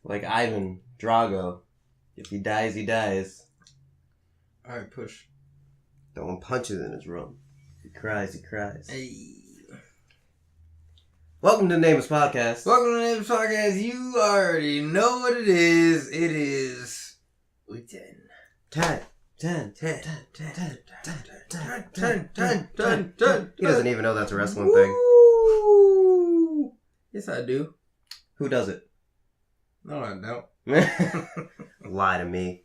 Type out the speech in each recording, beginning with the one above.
Like Ivan Drago. If he dies, he dies. Alright, push. Throwing punches in his room. He cries, he cries. Hey. Welcome to the Nameless Podcast. Welcome to the Nameless Podcast. You already know what it is. It is... We 10. 10. He He doesn't even know that's a wrestling thing. Yes, I do. Who does it? No, I don't. Lie to me.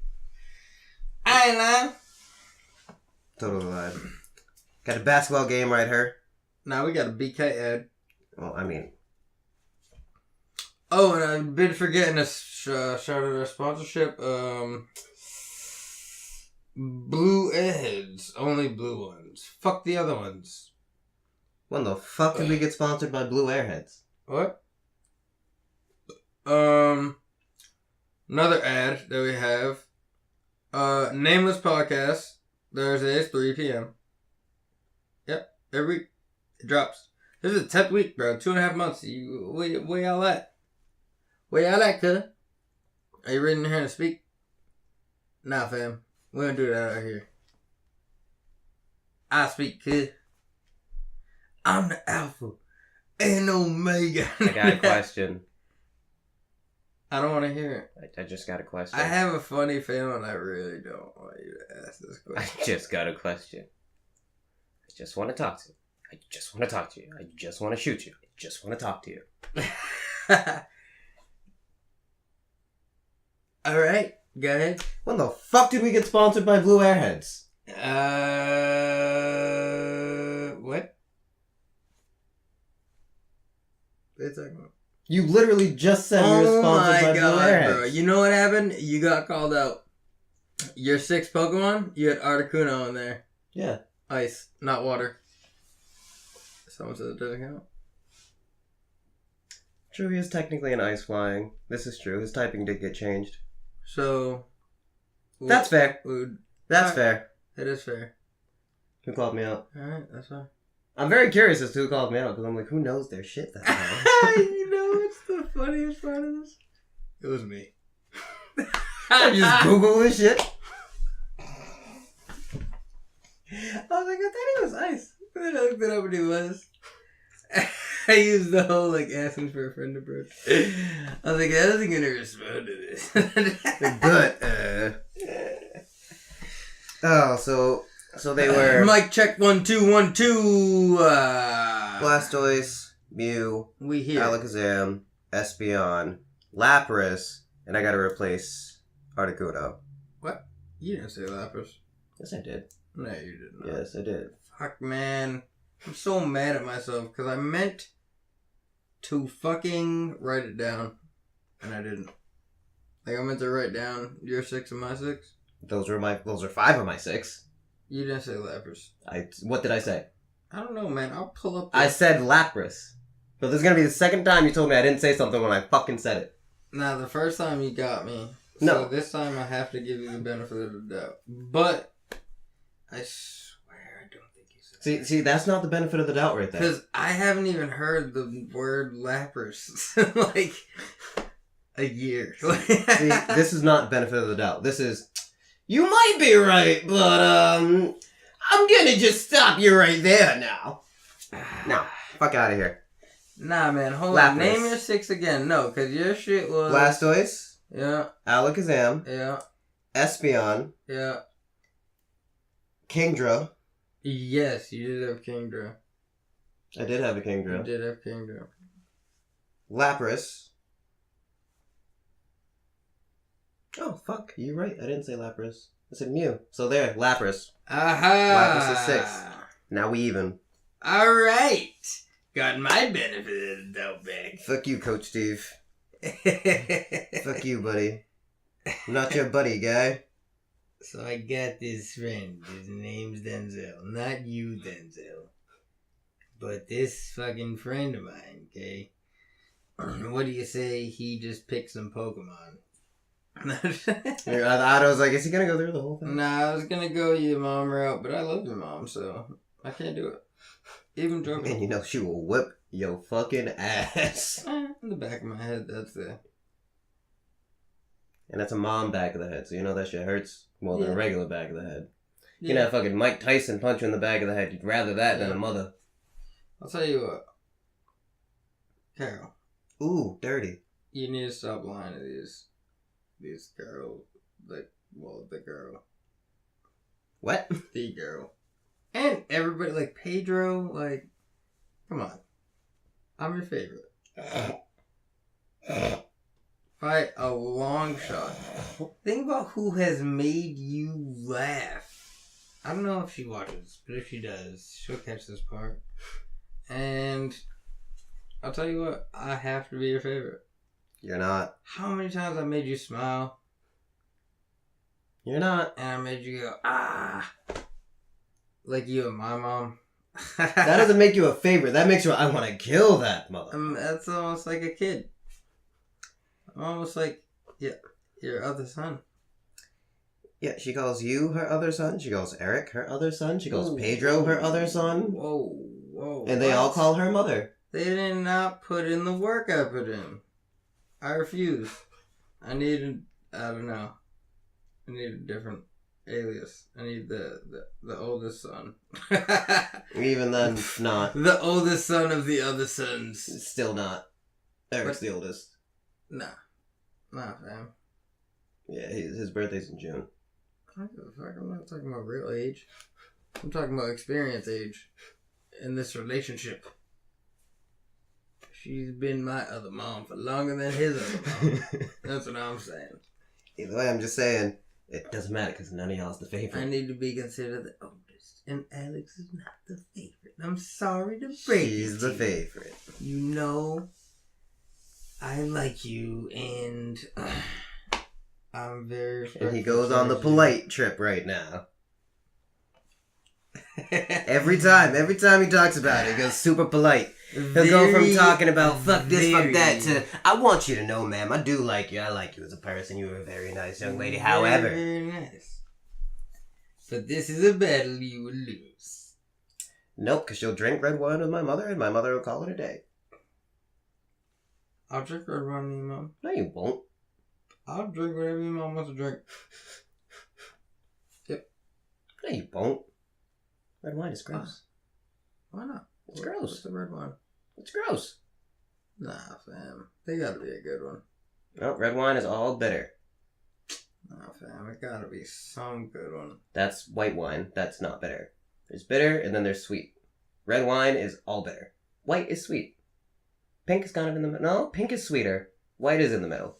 I ain't lying. Totally lied. Got a basketball game right here. Now we got a BK ad. Well, I mean... Oh, and I've been forgetting to shout out our sponsorship. Blue Airheads. Only blue ones. Fuck the other ones. When the fuck did we get sponsored by Blue Airheads? What? Another ad that we have. Nameless Podcast. Thursdays, 3 p.m. Yep. Every week. It drops. This is the 10th week, bro. 2.5 months. Where y'all at? Where y'all at, cuz? Are you ready to hear to speak? Nah, fam. We don't do that out here. I speak, cuz. I'm the Alpha and Omega. I got a question. I don't want to hear it. I just got a question. I have a funny feeling I really don't want you to ask this question. I just got a question. I just want to talk to you. I just want to talk to you. I just want to shoot you. I just want to talk to you. Alright, go ahead. When the fuck did we get sponsored by Blue Airheads? What? What are you talking about? You literally just said we were sponsored by Blue Airheads. Bro. You know what happened? You got called out. Your 6 Pokemon, you had Articuno in there. Yeah. Ice, not water. Someone said it doesn't count. True, he is technically an ice flying. This is true. His typing did get changed. So... That's fair. That's fair. It is fair. Who called me out? Alright, that's fine. I'm very curious as to who called me out, because I'm like, who knows their shit that well? You know what's the funniest part of this? It was me. I just Google this shit. I was like, I thought he was ice. And then I looked it up and he was. I used the whole, like, asking for a friend approach. I was like, I wasn't going to respond to this. But, so they were... Mic check 1 2 1 2. Blastoise, Mew, We here. Alakazam, Espeon, Lapras, and I gotta replace Articuno. What? You didn't say Lapras. Yes, I did. No, you didn't. Yes, I did. Fuck, man. I'm so mad at myself because I meant to fucking write it down. And I didn't. Like, I meant to write down your 6 and my 6. Those are 5 of my 6. You didn't say Lapras. What did I say? I don't know, man. I'll pull up. I said Lapras. But this is gonna be the second time you told me I didn't say something when I fucking said it. Nah, the first time you got me. No. So this time I have to give you the benefit of the doubt. But I swear I don't think you said See, that's not the benefit of the doubt right there. because I haven't even heard the word Lapras in like a year. See, this is not benefit of the doubt. This is, you might be right, but I'm gonna just stop you right there now. No, fuck out of here. Nah, man, hold Lapras. on. Name your 6 again. No, because your shit was... Blastoise, Yeah, Alakazam, yeah, Espeon, yeah. Kingdra. Yes, you did have Kingdra. I did have a You Kingdra. did have Kingdra. Lapras. Oh, fuck. You're right. I didn't say Lapras. I said Mew. So there, Lapras. Aha! Lapras is 6. Now we even. Alright! Got my benefit of the doubt back. Fuck you, Coach Steve. Fuck you, buddy. I'm not your buddy, guy. So I got this friend. His name's Denzel. Not you, Denzel. But this fucking friend of mine, okay? What do you say he just picked some Pokemon? I was like, is he gonna go through the whole thing? Nah, I was gonna go your mom route, but I love your mom, so I can't do it. Even joking. And you know she will whip your fucking ass. In the back of my head, that's the... And that's a mom back of the head, so you know that shit hurts more than a regular back of the head. Yeah. You know, fucking Mike Tyson punch you in the back of the head. You'd rather that than a mother. I'll tell you what. Carol. Ooh, dirty. You need to stop lying to these girls. The girl. What? The girl. And everybody, like Pedro, like, come on. I'm your favorite. By a long shot. Think about who has made you laugh. I don't know if she watches, but if she does, she'll catch this part. And I'll tell you what, I have to be your favorite. You're not. How many times I made you smile? You're not. And I made you go, ah. Like you and my mom. That doesn't make you a favorite. That makes you, I want to kill that mother. That's almost like a kid. I'm almost like, yeah, your other son. Yeah, she calls you her other son. She calls Eric her other son. She calls Pedro her other son. Whoa. And they all call her mother. They did not put in the work I put in. I refuse. I don't know. I need a different alias. I need the oldest son. Even then, not. The oldest son of the other sons. Still not. Eric's the oldest. Nah, fam. Yeah, his birthday's in June. I don't give a fuck. I'm not talking about real age. I'm talking about experience age in this relationship. She's been my other mom for longer than his other mom. That's what I'm saying. Either way, I'm just saying, it doesn't matter because none of y'all's the favorite. I need to be considered the oldest, and Alex is not the favorite. I'm sorry to break it. She's the favorite. You know, I like you, and I'm very respectful. And he goes on the polite trip right now. Every time he talks about it, he goes super polite. He'll go from talking about fuck this, fuck that to I want you to know, ma'am, I do like you. I like you as a person. You were a very nice young lady. However, very nice. But this is a battle you will lose. Nope, because she'll drink red wine with my mother, and my mother will call it a day. I'll drink red wine with your mom. No, you won't. I'll drink whatever your mom wants to drink. Yep. No, you won't. Red wine is gross. Why not? It's gross. What's the red wine? It's gross. Nah, fam. They gotta be a good one. No, red wine is all bitter. Nah, fam. It gotta be some good one. That's white wine. That's not bitter. There's bitter, and then there's sweet. Red wine is all bitter. White is sweet. Pink is kind of in the middle. No, pink is sweeter. White is in the middle.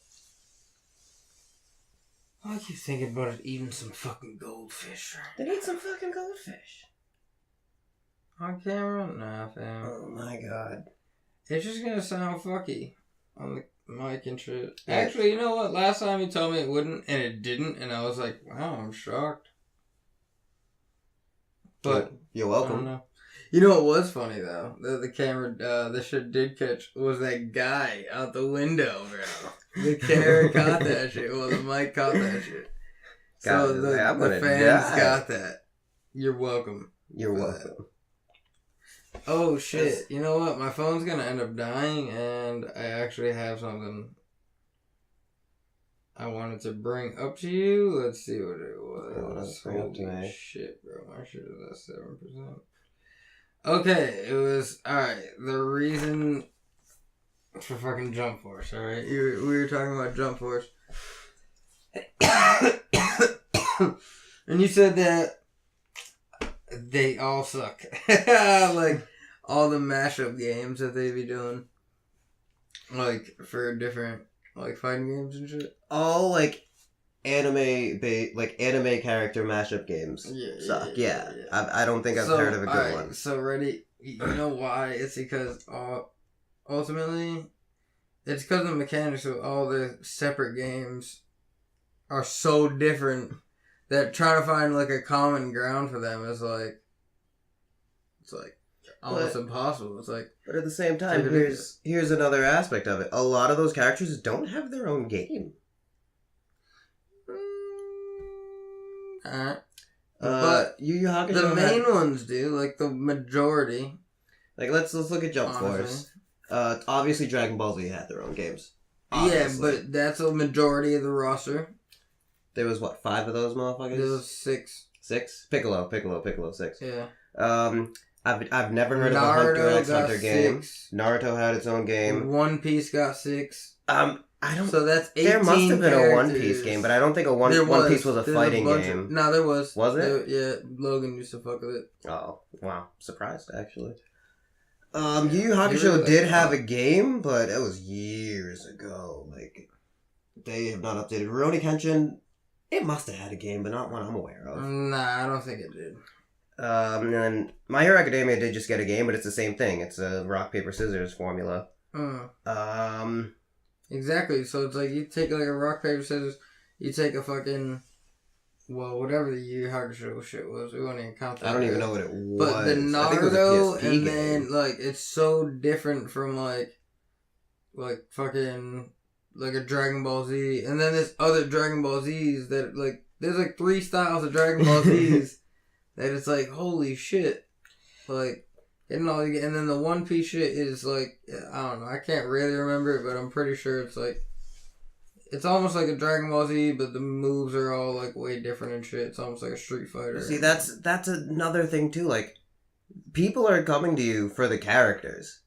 I keep thinking about it eating some fucking goldfish. Then eat some fucking goldfish. On camera? Nah, fam. Oh my god. It's just gonna sound fucky on the mic and shit. Yeah. Actually, you know what? Last time you told me it wouldn't, and it didn't, and I was like, wow, I'm shocked. But you're I don't welcome. know. You know what was funny though? The camera, the shit did catch was that guy out the window, bro. The camera caught that shit. Well, the mic caught that shit. God, So the gonna fans die. got that. You're welcome. You're for welcome. that. Oh shit! You know what? My phone's gonna end up dying, and I actually have something I wanted to bring up to you. Let's see what it was. Bring up to Holy me. shit, bro! My shit is at 7%. Okay, it was alright. The reason for fucking Jump Force. All right, we were talking about Jump Force, and you said that they all suck. Like all the mashup games that they be doing, like for different like fighting games and shit. All like anime character mashup games suck. Yeah. I don't think I've heard of a good one. So ready? You know why? It's because ultimately, it's because the mechanics of all the separate games are so different that trying to find like a common ground for them is like, it's like almost impossible. It's like, but at the same time, here's another aspect of it. A lot of those characters don't have their own game. alright. But Yu Yu Hakusho The main ones do, like the majority. Like let's look at Jump Honestly. Force. Obviously Dragon Ball Z had their own games. Obviously. Yeah, but that's a majority of the roster. There was, what, 5 of those motherfuckers? There was 6. 6? Piccolo, 6. Yeah. I've never heard Naruto of a Hunter x got Hunter game. 6. Naruto had its own game. One Piece got 6. I don't. So that's 18 There must have been a One characters. Piece game, but I don't think One Piece was a fighting game. No, there was. Was it? Yeah, Logan used to fuck with it. Oh, wow. Surprised, actually. Yu Yu Hakusho did have a game, but it was years ago. Like, they have not updated. Rurouni Kenshin, it must have had a game, but not one I'm aware of. Nah, I don't think it did. And then My Hero Academia did just get a game, but it's the same thing. It's a rock, paper, scissors formula. Exactly. So it's like you take like a rock, paper, scissors. You take a fucking, well, whatever the Yu Yu Hakusho shit was. We won't even count that. I don't even know what it was. But the Naruto, and then like it's so different from like fucking like a Dragon Ball Z, and then there's other Dragon Ball Zs that like there's like 3 styles of Dragon Ball Zs that it's like holy shit, like. And then the One Piece shit is like, I don't know, I can't really remember it, but I'm pretty sure it's like, it's almost like a Dragon Ball Z, but the moves are all like way different and shit. It's almost like a Street Fighter. See, that's another thing too. Like, people are coming to you for the characters.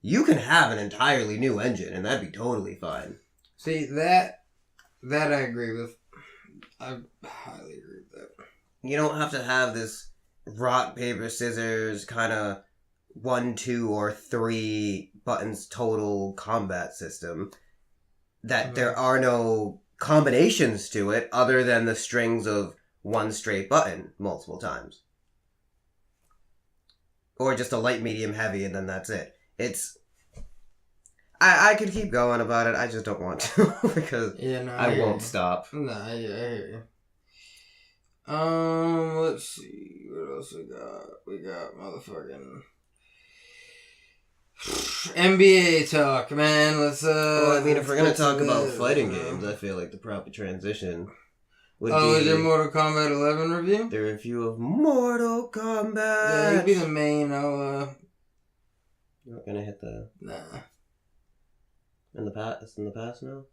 You can have an entirely new engine, and that'd be totally fine. See, that I agree with. I highly agree with that. You don't have to have this rock, paper, scissors kind of 1, 2, or 3 buttons total combat system. That there are no combinations to it other than the strings of one straight button multiple times. Or just a light, medium, heavy, and then that's it. It's... I could keep going about it, I just don't want to, because I won't stop. Nah, yeah, I hear you. Let's see, what else we got? We got motherfucking... NBA talk, man. Let's well, I mean, if we're gonna talk about fighting games, I feel like the proper transition would be... is your Mortal Kombat 11 review? The review of Mortal Kombat. Yeah, you be the main. You're not gonna hit the... Nah. In the past? It's in the past now?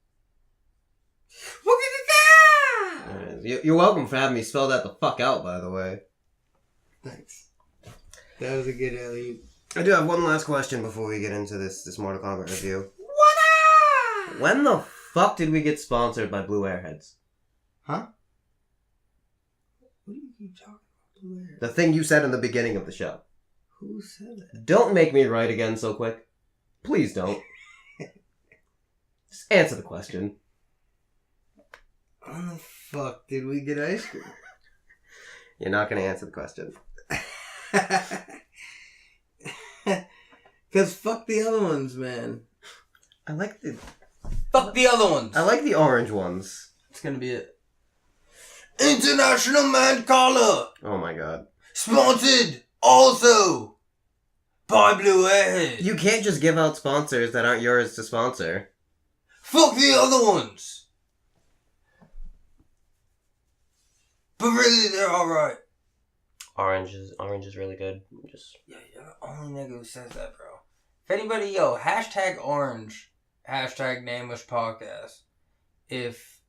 You're welcome for having me spell that the fuck out, by the way. Thanks. That was a good alley. I do have one last question before we get into this Mortal Kombat review. What up? When the fuck did we get sponsored by Blue Airheads? Huh? What do you keep talking about, Blue Airheads? The thing you said in the beginning of the show. Who said that? Don't make me write again so quick. Please don't. Just answer the question. When the fuck did we get ice cream? You're not going to answer the question. Cause fuck the other ones, man. I like the... Fuck the other ones. I like the orange ones. It's gonna be it. International Man Collar. Oh my god. Sponsored also by Blue Airhead. You can't just give out sponsors that aren't yours to sponsor. Fuck the other ones. But really, they're alright. Orange is really good. Just Yeah, you're the only nigga who says that, bro. If anybody, hashtag orange, hashtag Nameless podcast, if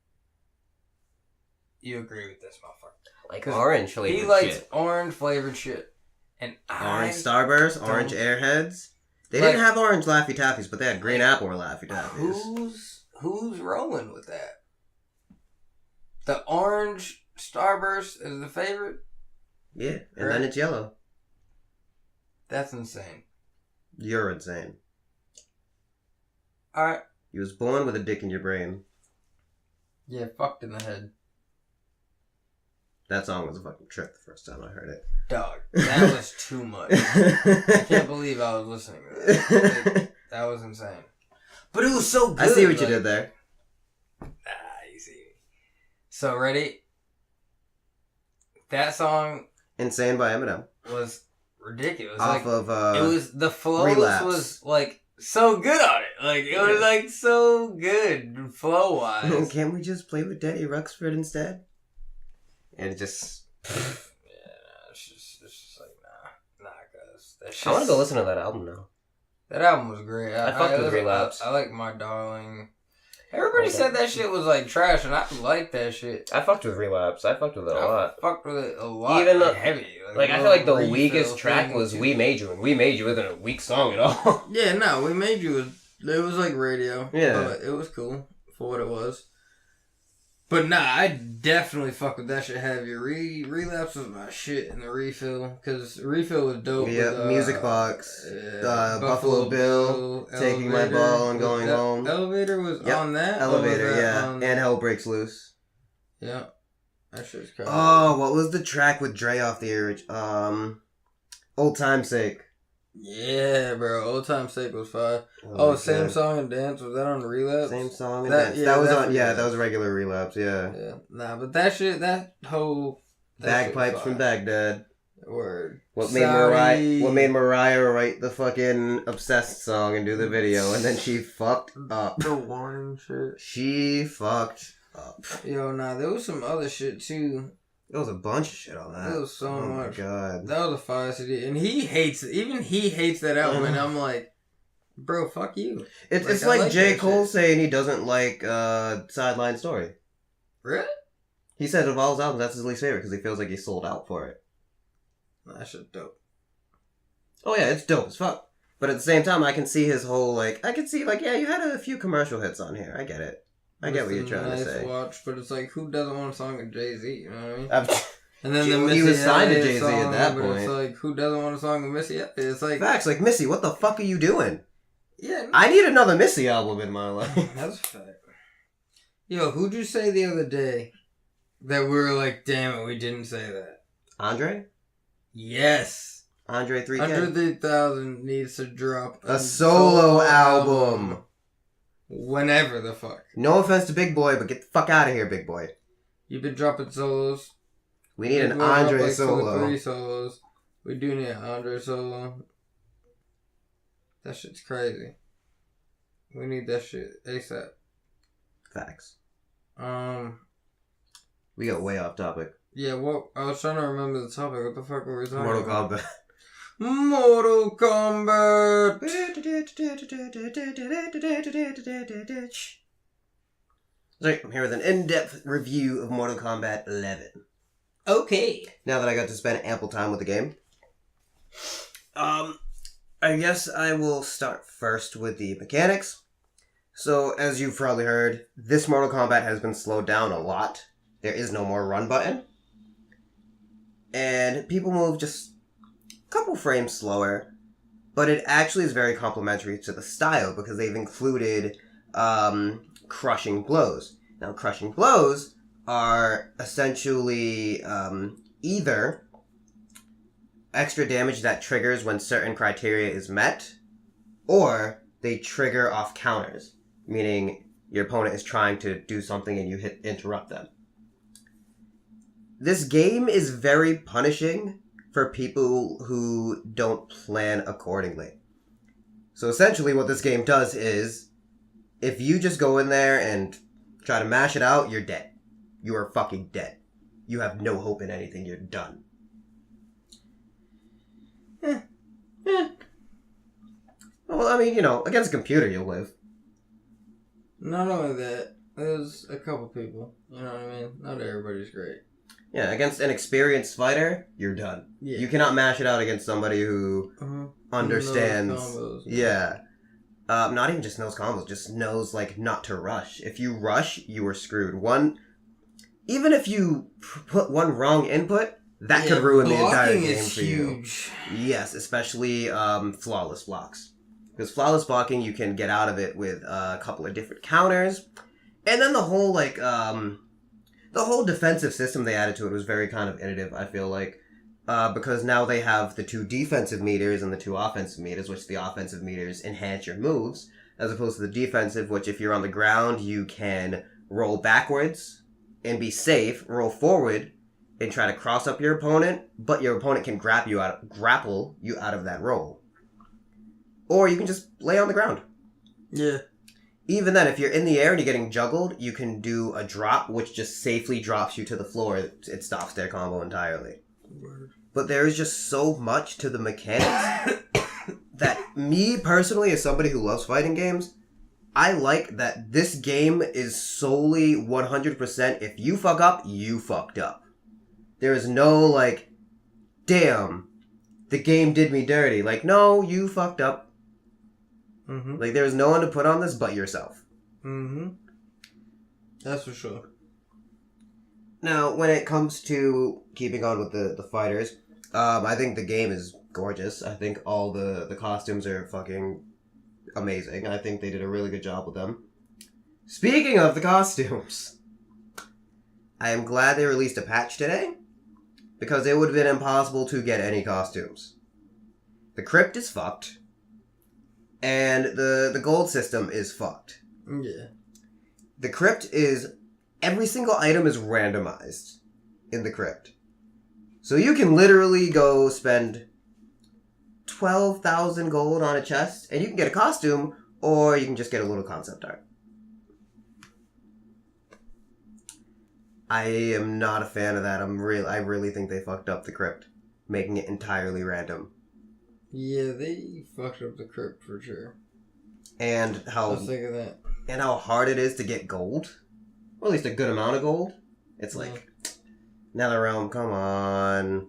you agree with this motherfucker. Like orange flavored shit. He likes orange flavored shit. And orange Starburst, orange Airheads. They didn't have orange Laffy Taffies, but they had green apple or Laffy Taffies. Who's rolling with that? The orange Starburst is the favorite? Yeah, and then it's yellow. That's insane. You're insane. Alright. You was born with a dick in your brain. Yeah, fucked in the head. That song was a fucking trip the first time I heard it. Dog, that was too much. I can't believe I was listening to that. That was insane. But it was so good. I see what you did there. You see. So, ready? That song... Insane by Eminem. Was ridiculous. Off of, it was, the flow Relapse. was, like, so good on it. Like, it was, like, so good, flow-wise. Can't we just play with Daddy Ruxford instead? And it just... it's just like, nah, cuz. I want to go listen to that album now. That album was great. I fucked with Relapse. I like My Darling. Everybody said that shit was like trash, and I liked that shit. I fucked with Relapse. I fucked with it a lot. I fucked with it a lot. Even the heavy. Like I feel like the weakest track was "We Made You," and "We Made You" isn't a weak song at all. Yeah, no, "We Made You" was like radio. Yeah, but it was cool for what it was. But nah, I definitely fuck with that shit heavy. Relapse was my shit in the Refill, because Refill was dope. Yeah, with, Music Box, Buffalo Bill, Taking My Ball and Going Home. Elevator was on that? Elevator, yeah. And Hell Breaks Loose. Yeah. That shit's crazy. Oh, what was the track with Dre off the air? Old Time's Sake. Yeah, bro. Old Time's Sake was fire. Same Song and Dance. Was that on Relapse? Same Song and Dance. That was on. Yeah, that was regular Relapse. Yeah. Yeah. Nah, but that shit. That whole. Bagpipes from Baghdad. Word. What made Mariah write the fucking Obsessed song and do the video, and then she fucked up. The warning shit. She fucked up. Yo, nah, there was some other shit too. There was a bunch of shit on that. There was so much. Oh my god. That was a fire CD. And he hates it. Even he hates that album. And I'm like, bro, fuck you. It's like J. Cole saying he doesn't like Sideline Story. Really? He said of all his albums, that's his least favorite because he feels like he sold out for it. That shit dope. Oh yeah, it's dope as fuck. But at the same time, I can see his whole, you had a few commercial hits on here. I get it. I get what you're trying to say. Watch, but it's like, who doesn't want a song with Jay-Z? You know what I mean? And then he was signed to Jay-Z at that point. It's like, who doesn't want a song with Missy? It's like... Facts, like, Missy, what the fuck are you doing? Yeah. No. I need another Missy album in my life. That's a fact. Yo, who'd you say the other day that we were like, damn it, we didn't say that? Andre? Yes. Andre 3K? Andre 3000 needs to drop a solo album. Whenever the fuck. No offense to Big Boy, but get the fuck out of here, Big Boy. You've been dropping solos. We need an Andre solo. 3 solos. We do need an Andre solo. That shit's crazy. We need that shit ASAP. Facts. We got way off topic. Yeah, I was trying to remember the topic. What the fuck were we talking about? Mortal Kombat. Sorry, I'm here with an in-depth review of Mortal Kombat 11. Okay. Now that I got to spend ample time with the game. I guess I will start first with the mechanics. So, as you've probably heard, this Mortal Kombat has been slowed down a lot. There is no more run button. And people move just a couple frames slower, but it actually is very complementary to the style because they've included crushing blows. Now, crushing blows are essentially either extra damage that triggers when certain criteria is met, or they trigger off counters, meaning your opponent is trying to do something and you interrupt them. This game is very punishing for people who don't plan accordingly. So essentially what this game does is, if you just go in there and try to mash it out, you're dead. You are fucking dead. You have no hope in anything, you're done. Well, I mean, against a computer you'll live. Not only that, there's a couple people, you know what I mean? Not everybody's great. Yeah, against an experienced fighter, you're done. Yeah. You cannot mash it out against somebody who understands. Combos, yeah. Not even just knows combos, just knows, not to rush. If you rush, you are screwed. Even if you put one wrong input, that could ruin the entire game for huge. You. Yes, especially flawless blocks. Because flawless blocking, you can get out of it with a couple of different counters. And then the whole, the whole defensive system they added to it was very kind of innovative, I feel like. Because now they have the 2 defensive meters and the 2 offensive meters, which the offensive meters enhance your moves, as opposed to the defensive, which if you're on the ground, you can roll backwards and be safe, roll forward, and try to cross up your opponent, but your opponent can grapple you out of that roll. Or you can just lay on the ground. Yeah. Even then, if you're in the air and you're getting juggled, you can do a drop, which just safely drops you to the floor. It stops their combo entirely. Word. But there is just so much to the mechanics that me, personally, as somebody who loves fighting games, I like that this game is solely 100% if you fuck up, you fucked up. There is no, like, damn, the game did me dirty. Like, no, you fucked up. Mm-hmm. Like, there's no one to put on this but yourself. Mm-hmm. That's for sure. Now, when it comes to keeping on with the fighters, I think the game is gorgeous. I think all the costumes are fucking amazing. I think they did a really good job with them. Speaking of the costumes, I am glad they released a patch today, because it would have been impossible to get any costumes. The crypt is fucked, and the gold system is fucked. Yeah. The crypt is... Every single item is randomized in the crypt. So you can literally go spend 12,000 gold on a chest, and you can get a costume, or you can just get a little concept art. I am not a fan of that. I really think they fucked up the crypt, making it entirely random. Yeah, they fucked up the crypt for sure. And I how... was thinking that. And how hard it is to get gold. Or at least a good amount of gold. It's like, NetherRealm, come on.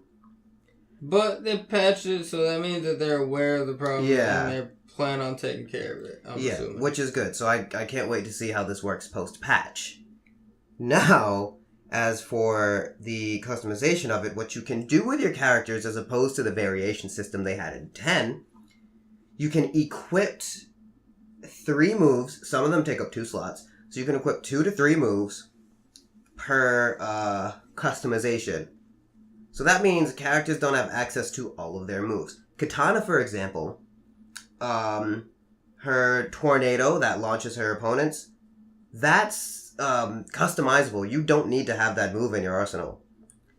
But they patched it, so that means that they're aware of the problem and they're planning on taking care of it. I'm assuming. Which is good. So I can't wait to see how this works post-patch. Now, as for the customization of it, what you can do with your characters as opposed to the variation system they had in 10, you can equip 3 moves. Some of them take up 2 slots. So you can equip 2 to 3 moves per customization. So that means characters don't have access to all of their moves. Katana, for example, her tornado that launches her opponents, that's customizable. You don't need to have that move in your arsenal.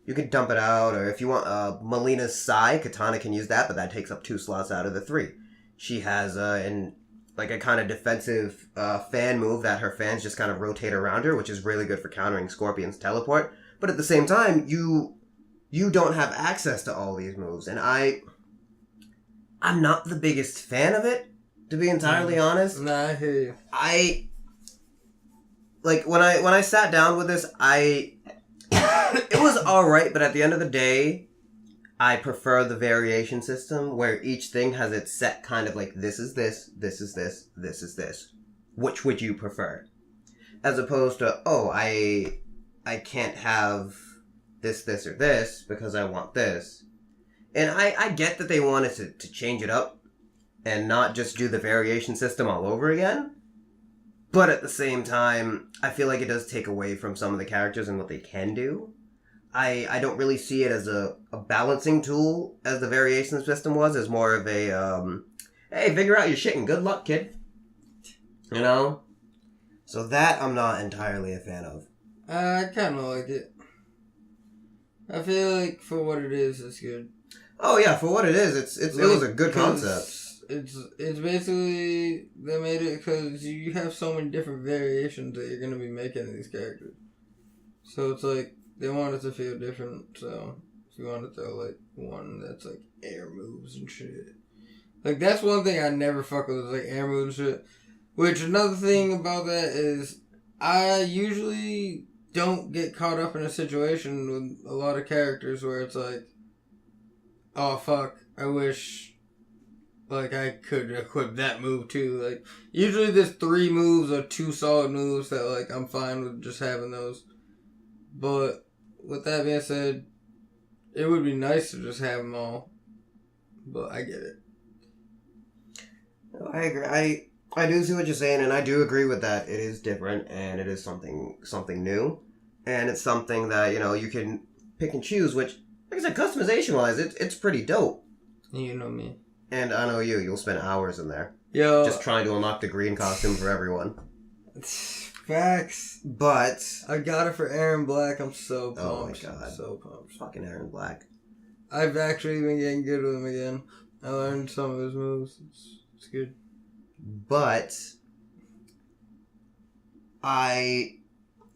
You can dump it out, or if you want Melina's Sai, Katana can use that, but that takes up 2 slots out of the 3. She has a kind of defensive fan move that her fans just kind of rotate around her, which is really good for countering Scorpion's teleport. But at the same time, you don't have access to all these moves, and I'm not the biggest fan of it, to be entirely honest. Nah, I hear you. When I sat down with this, it was alright, but at the end of the day, I prefer the variation system where each thing has its set kind of like, this is this, this is this, this is this. Which would you prefer? As opposed to, I can't have this, this, or this because I want this. And I get that they wanted to change it up and not just do the variation system all over again. But at the same time, I feel like it does take away from some of the characters and what they can do. I don't really see it as a balancing tool as the variation system was, as more of a, hey, figure out your shit and good luck, kid. You know? So that I'm not entirely a fan of. I kind of like it. I feel like for what it is, it's good. Oh yeah, for what it is, it was a good concept. It's basically, they made it because you have so many different variations that you're going to be making of these characters. So it's like, they want it to feel different, so if you want to throw, like, one that's, like, air moves and shit. Like, that's one thing I never fuck with, is, like, air moves and shit. Which, another thing about that is, I usually don't get caught up in a situation with a lot of characters where it's like, oh, fuck, I wish, like, I could equip that move, too. Like, usually there's 3 moves or 2 solid moves that, like, I'm fine with just having those. But with that being said, it would be nice to just have them all. But I get it. I agree. I do see what you're saying, and I do agree with that. It is different, and it is something new. And it's something that, you can pick and choose, which, like I said, customization-wise, it's pretty dope. You know me. And I know you'll spend hours in there. Yo. Just trying to unlock the green costume for everyone. Facts. But I got it for Aaron Black. I'm so pumped. Oh my god. I'm so pumped. Fucking Aaron Black. I've actually been getting good with him again. I learned some of his moves. It's good. But I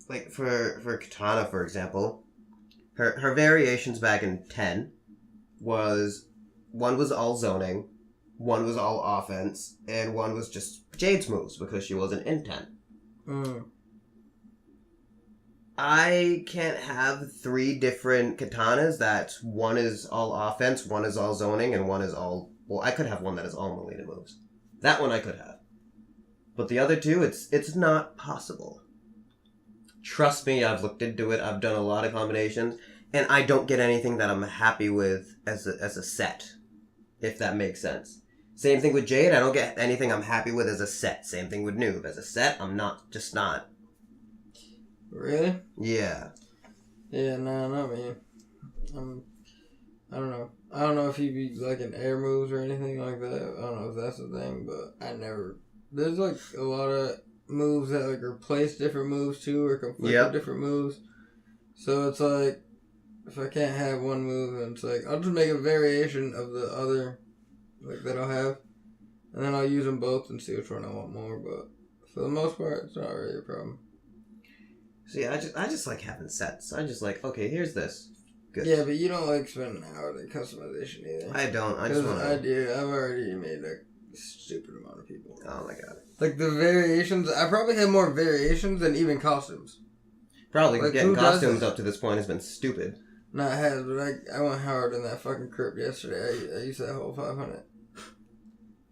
like for Katana, for example, her variations back in 10 was, one was all zoning, one was all offense, and one was just Jade's moves because she wasn't in 10. I can't have 3 different katanas that one is all offense, one is all zoning, and one is all... Well, I could have one that is all Melina moves. That one I could have. But the other 2, it's not possible. Trust me, I've looked into it, I've done a lot of combinations, and I don't get anything that I'm happy with as a set, if that makes sense. Same thing with Jade, I don't get anything I'm happy with as a set. Same thing with Noob. As a set, I'm just not. Really? Yeah. Yeah, no, not me. I don't know. I don't know if he'd be like in air moves or anything like that. I don't know if that's the thing, but there's like a lot of moves that like replace different moves too, or conflict with different moves. So it's like, if I can't have one move, then it's like, I'll just make a variation of the other, like, that I'll have. And then I'll use them both and see which one I want more, but for the most part, it's not really a problem. See, I just like having sets. I just like, okay, here's this. Good. Yeah, but you don't like spending an hour in customization either. I don't. I just want to... I do. I've already made a stupid amount of people. Oh my god. Like the variations, I probably have more variations than even costumes. Probably, like, getting costumes up to this point has been stupid. No, it has, but I went hard in that fucking crypt yesterday. I used that whole 500.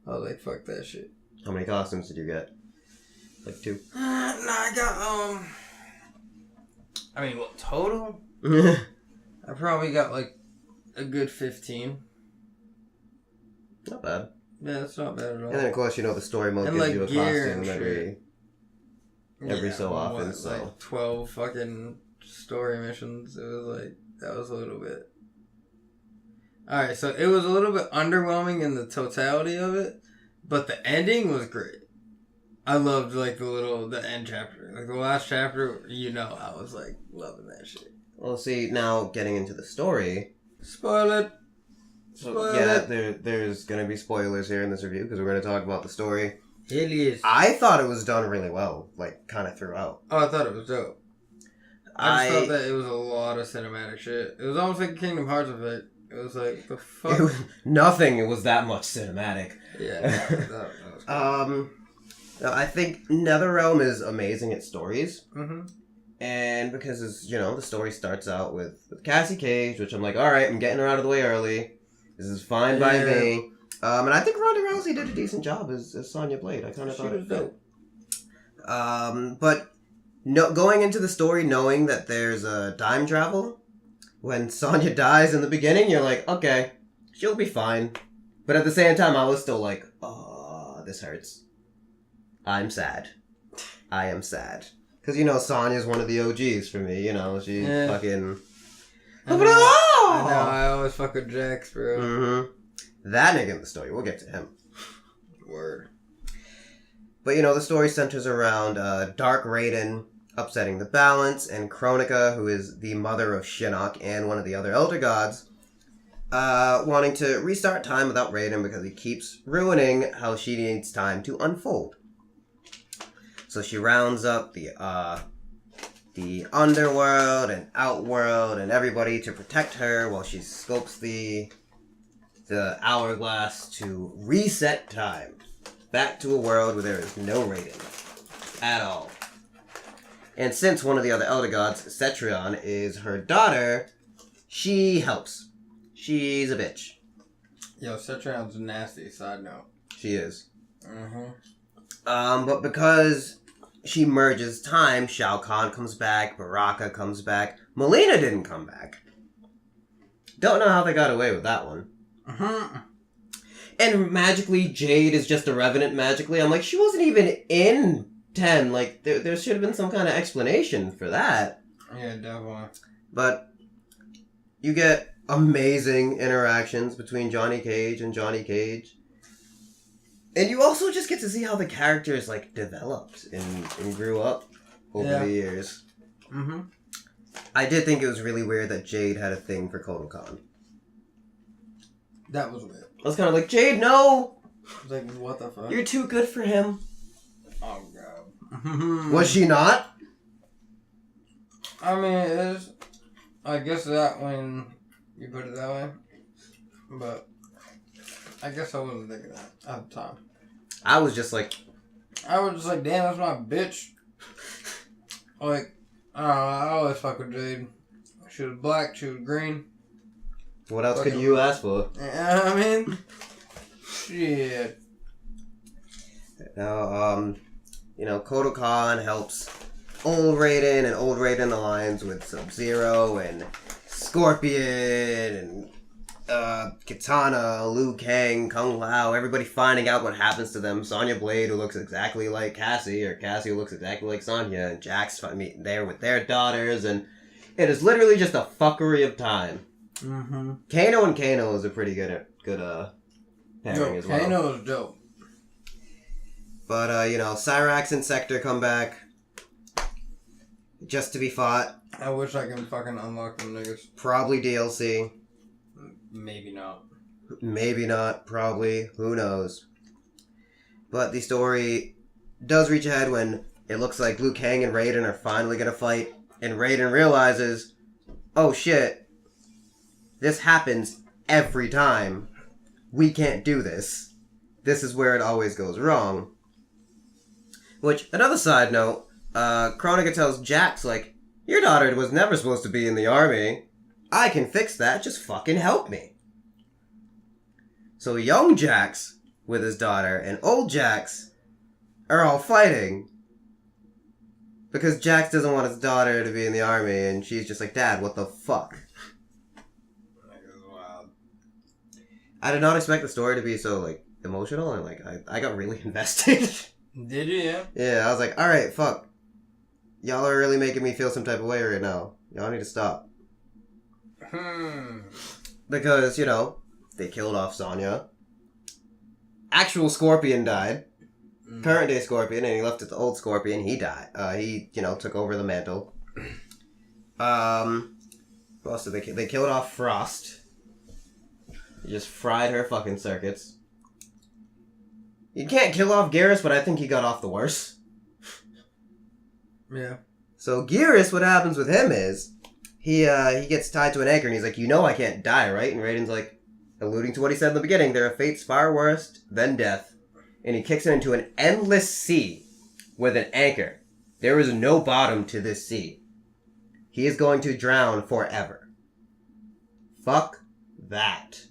I was like, fuck that shit. How many costumes did you get? Like 2? No, I got, I mean, what, total? I probably got, like, a good 15. Not bad. Yeah, that's not bad at all. And then, of course, the story mode gives like, you a costume every so often, what, so... like 12 fucking story missions. It was like, that was a little bit... Alright, so it was a little bit underwhelming in the totality of it, but the ending was great. I loved, like, the end chapter. Like, the last chapter, I was, like, loving that shit. Well, see, now, getting into the story... Spoil it! There's gonna be spoilers here in this review, because we're gonna talk about the story. It is. I thought it was done really well, like, kind of throughout. Oh, I thought it was dope. I just thought that it was a lot of cinematic shit. It was almost like a Kingdom Hearts effect. It was like, the fuck? Nothing was that much cinematic. Yeah, that was cool. I think NetherRealm is amazing at stories. Mm-hmm. And because, the story starts out with Cassie Cage, which I'm like, alright, I'm getting her out of the way early. This is fine by me. And I think Ronda Rousey did a decent job as Sonya Blade. I kind of thought it was dope. But going into the story knowing that there's a time travel, when Sonya dies in the beginning, you're like, okay, she'll be fine. But at the same time, I was still like, oh, this hurts. I'm sad. I am sad. Because, Sonya's one of the OGs for me, she fucking... I know, I always fuck with Jax, bro. Mm-hmm. That nigga in the story, we'll get to him. Word. But, the story centers around Dark Raiden upsetting the balance, and Kronika, who is the mother of Shinnok and one of the other Elder Gods, wanting to restart time without Raiden because he keeps ruining how she needs time to unfold. So she rounds up the underworld and outworld and everybody to protect her while she scopes the hourglass to reset time back to a world where there is no Raiden at all. And since one of the other Elder Gods, Cetrion, is her daughter, she helps. She's a bitch. Yo, Cetrion's nasty, side note. She is. Mm-hmm. But because she merges time, Shao Kahn comes back, Baraka comes back, Melina didn't come back. Don't know how they got away with that one. Mm-hmm. And magically, Jade is just a Revenant magically. I'm like, she wasn't even in 10. Like, there should have been some kind of explanation for that. Yeah, definitely. But you get amazing interactions between Johnny Cage and Johnny Cage. And you also just get to see how the characters, like, developed and grew up over the years. Mm-hmm. I did think it was really weird that Jade had a thing for Kotal Khan. That was weird. I was kind of like, Jade, no! I was like, what the fuck? You're too good for him. Oh, God. Was she not? I mean, it is. I guess that when you put it that way. But I guess I wasn't thinking that at the time. I was just like, damn, that's my bitch. Like, I don't know, I always fuck with Jade. She was black, she was green. what else could you ask for? I mean, shit. Now, Kotal Khan helps Old Raiden, and Old Raiden aligns with Sub-Zero and Scorpion and Kitana, Liu Kang, Kung Lao, everybody finding out what happens to them. Sonya Blade, who looks exactly like Cassie, or Cassie, who looks exactly like Sonya, and Jax there with their daughters, and it is literally just a fuckery of time. Mm-hmm. Kano and Kano is a pretty good pairing as well. Kano is dope. But, Cyrax and Sector come back just to be fought. I wish I could fucking unlock them niggas. Probably DLC. Maybe not. Maybe not. Probably. Who knows? But the story does reach ahead when it looks like Liu Kang and Raiden are finally going to fight. And Raiden realizes, oh shit, this happens every time. We can't do this. This is where it always goes wrong. Which, another side note, Kronika tells Jax, like, your daughter was never supposed to be in the army. I can fix that, just fucking help me. So young Jax with his daughter and old Jax are all fighting. Because Jax doesn't want his daughter to be in the army, and she's just like, Dad, what the fuck? I did not expect the story to be so, like, emotional, and, like, I got really invested. Did you, yeah? Yeah, I was like, alright, fuck. Y'all are really making me feel some type of way right now. Y'all need to stop. Because, they killed off Sonya. Actual Scorpion died. Current day Scorpion, and he left it to old Scorpion. He died. He took over the mantle. Who else did they killed off Frost. He just fried her fucking circuits. You can't kill off Geras, but I think he got off the worst. Yeah. So Geras, what happens with him is, he gets tied to an anchor, and he's like, I can't die, right? And Raiden's like, alluding to what he said in the beginning, there are fates far worse than death. And he kicks it into an endless sea with an anchor. There is no bottom to this sea. He is going to drown forever. Fuck that.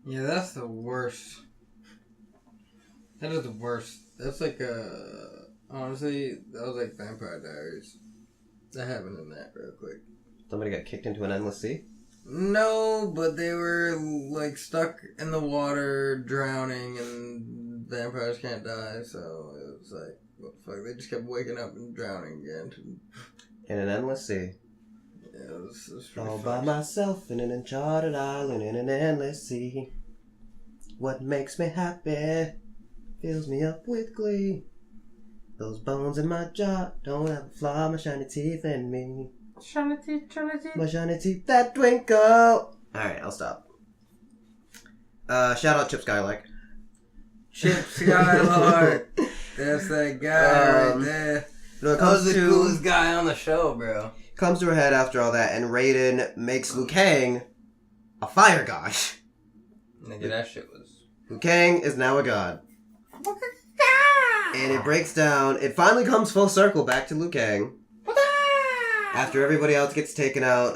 Yeah, that's the worst. That is the worst. That's like honestly, that was like Vampire Diaries. That happened in that real quick. Somebody got kicked into an endless sea? No, but they were like stuck in the water, drowning, and vampires can't die, so it was like, what the fuck? They just kept waking up and drowning again. In an endless sea. Yeah, it was all by myself in an uncharted island in an endless sea. What makes me happy fills me up with glee. Those bones in my jaw don't have a flaw, my shiny teeth in me. Shiny teeth. My shiny teeth that twinkle. Alright, I'll stop. Shout out Chip Skylark. Chip Skylark. That's that guy right there. That was the coolest guy on the show, bro. Comes to a head after all that, and Raiden makes Liu Kang a fire god. Nigga, that shit was... Liu Kang is now a god. And it breaks down. It finally comes full circle back to Liu Kang. After everybody else gets taken out,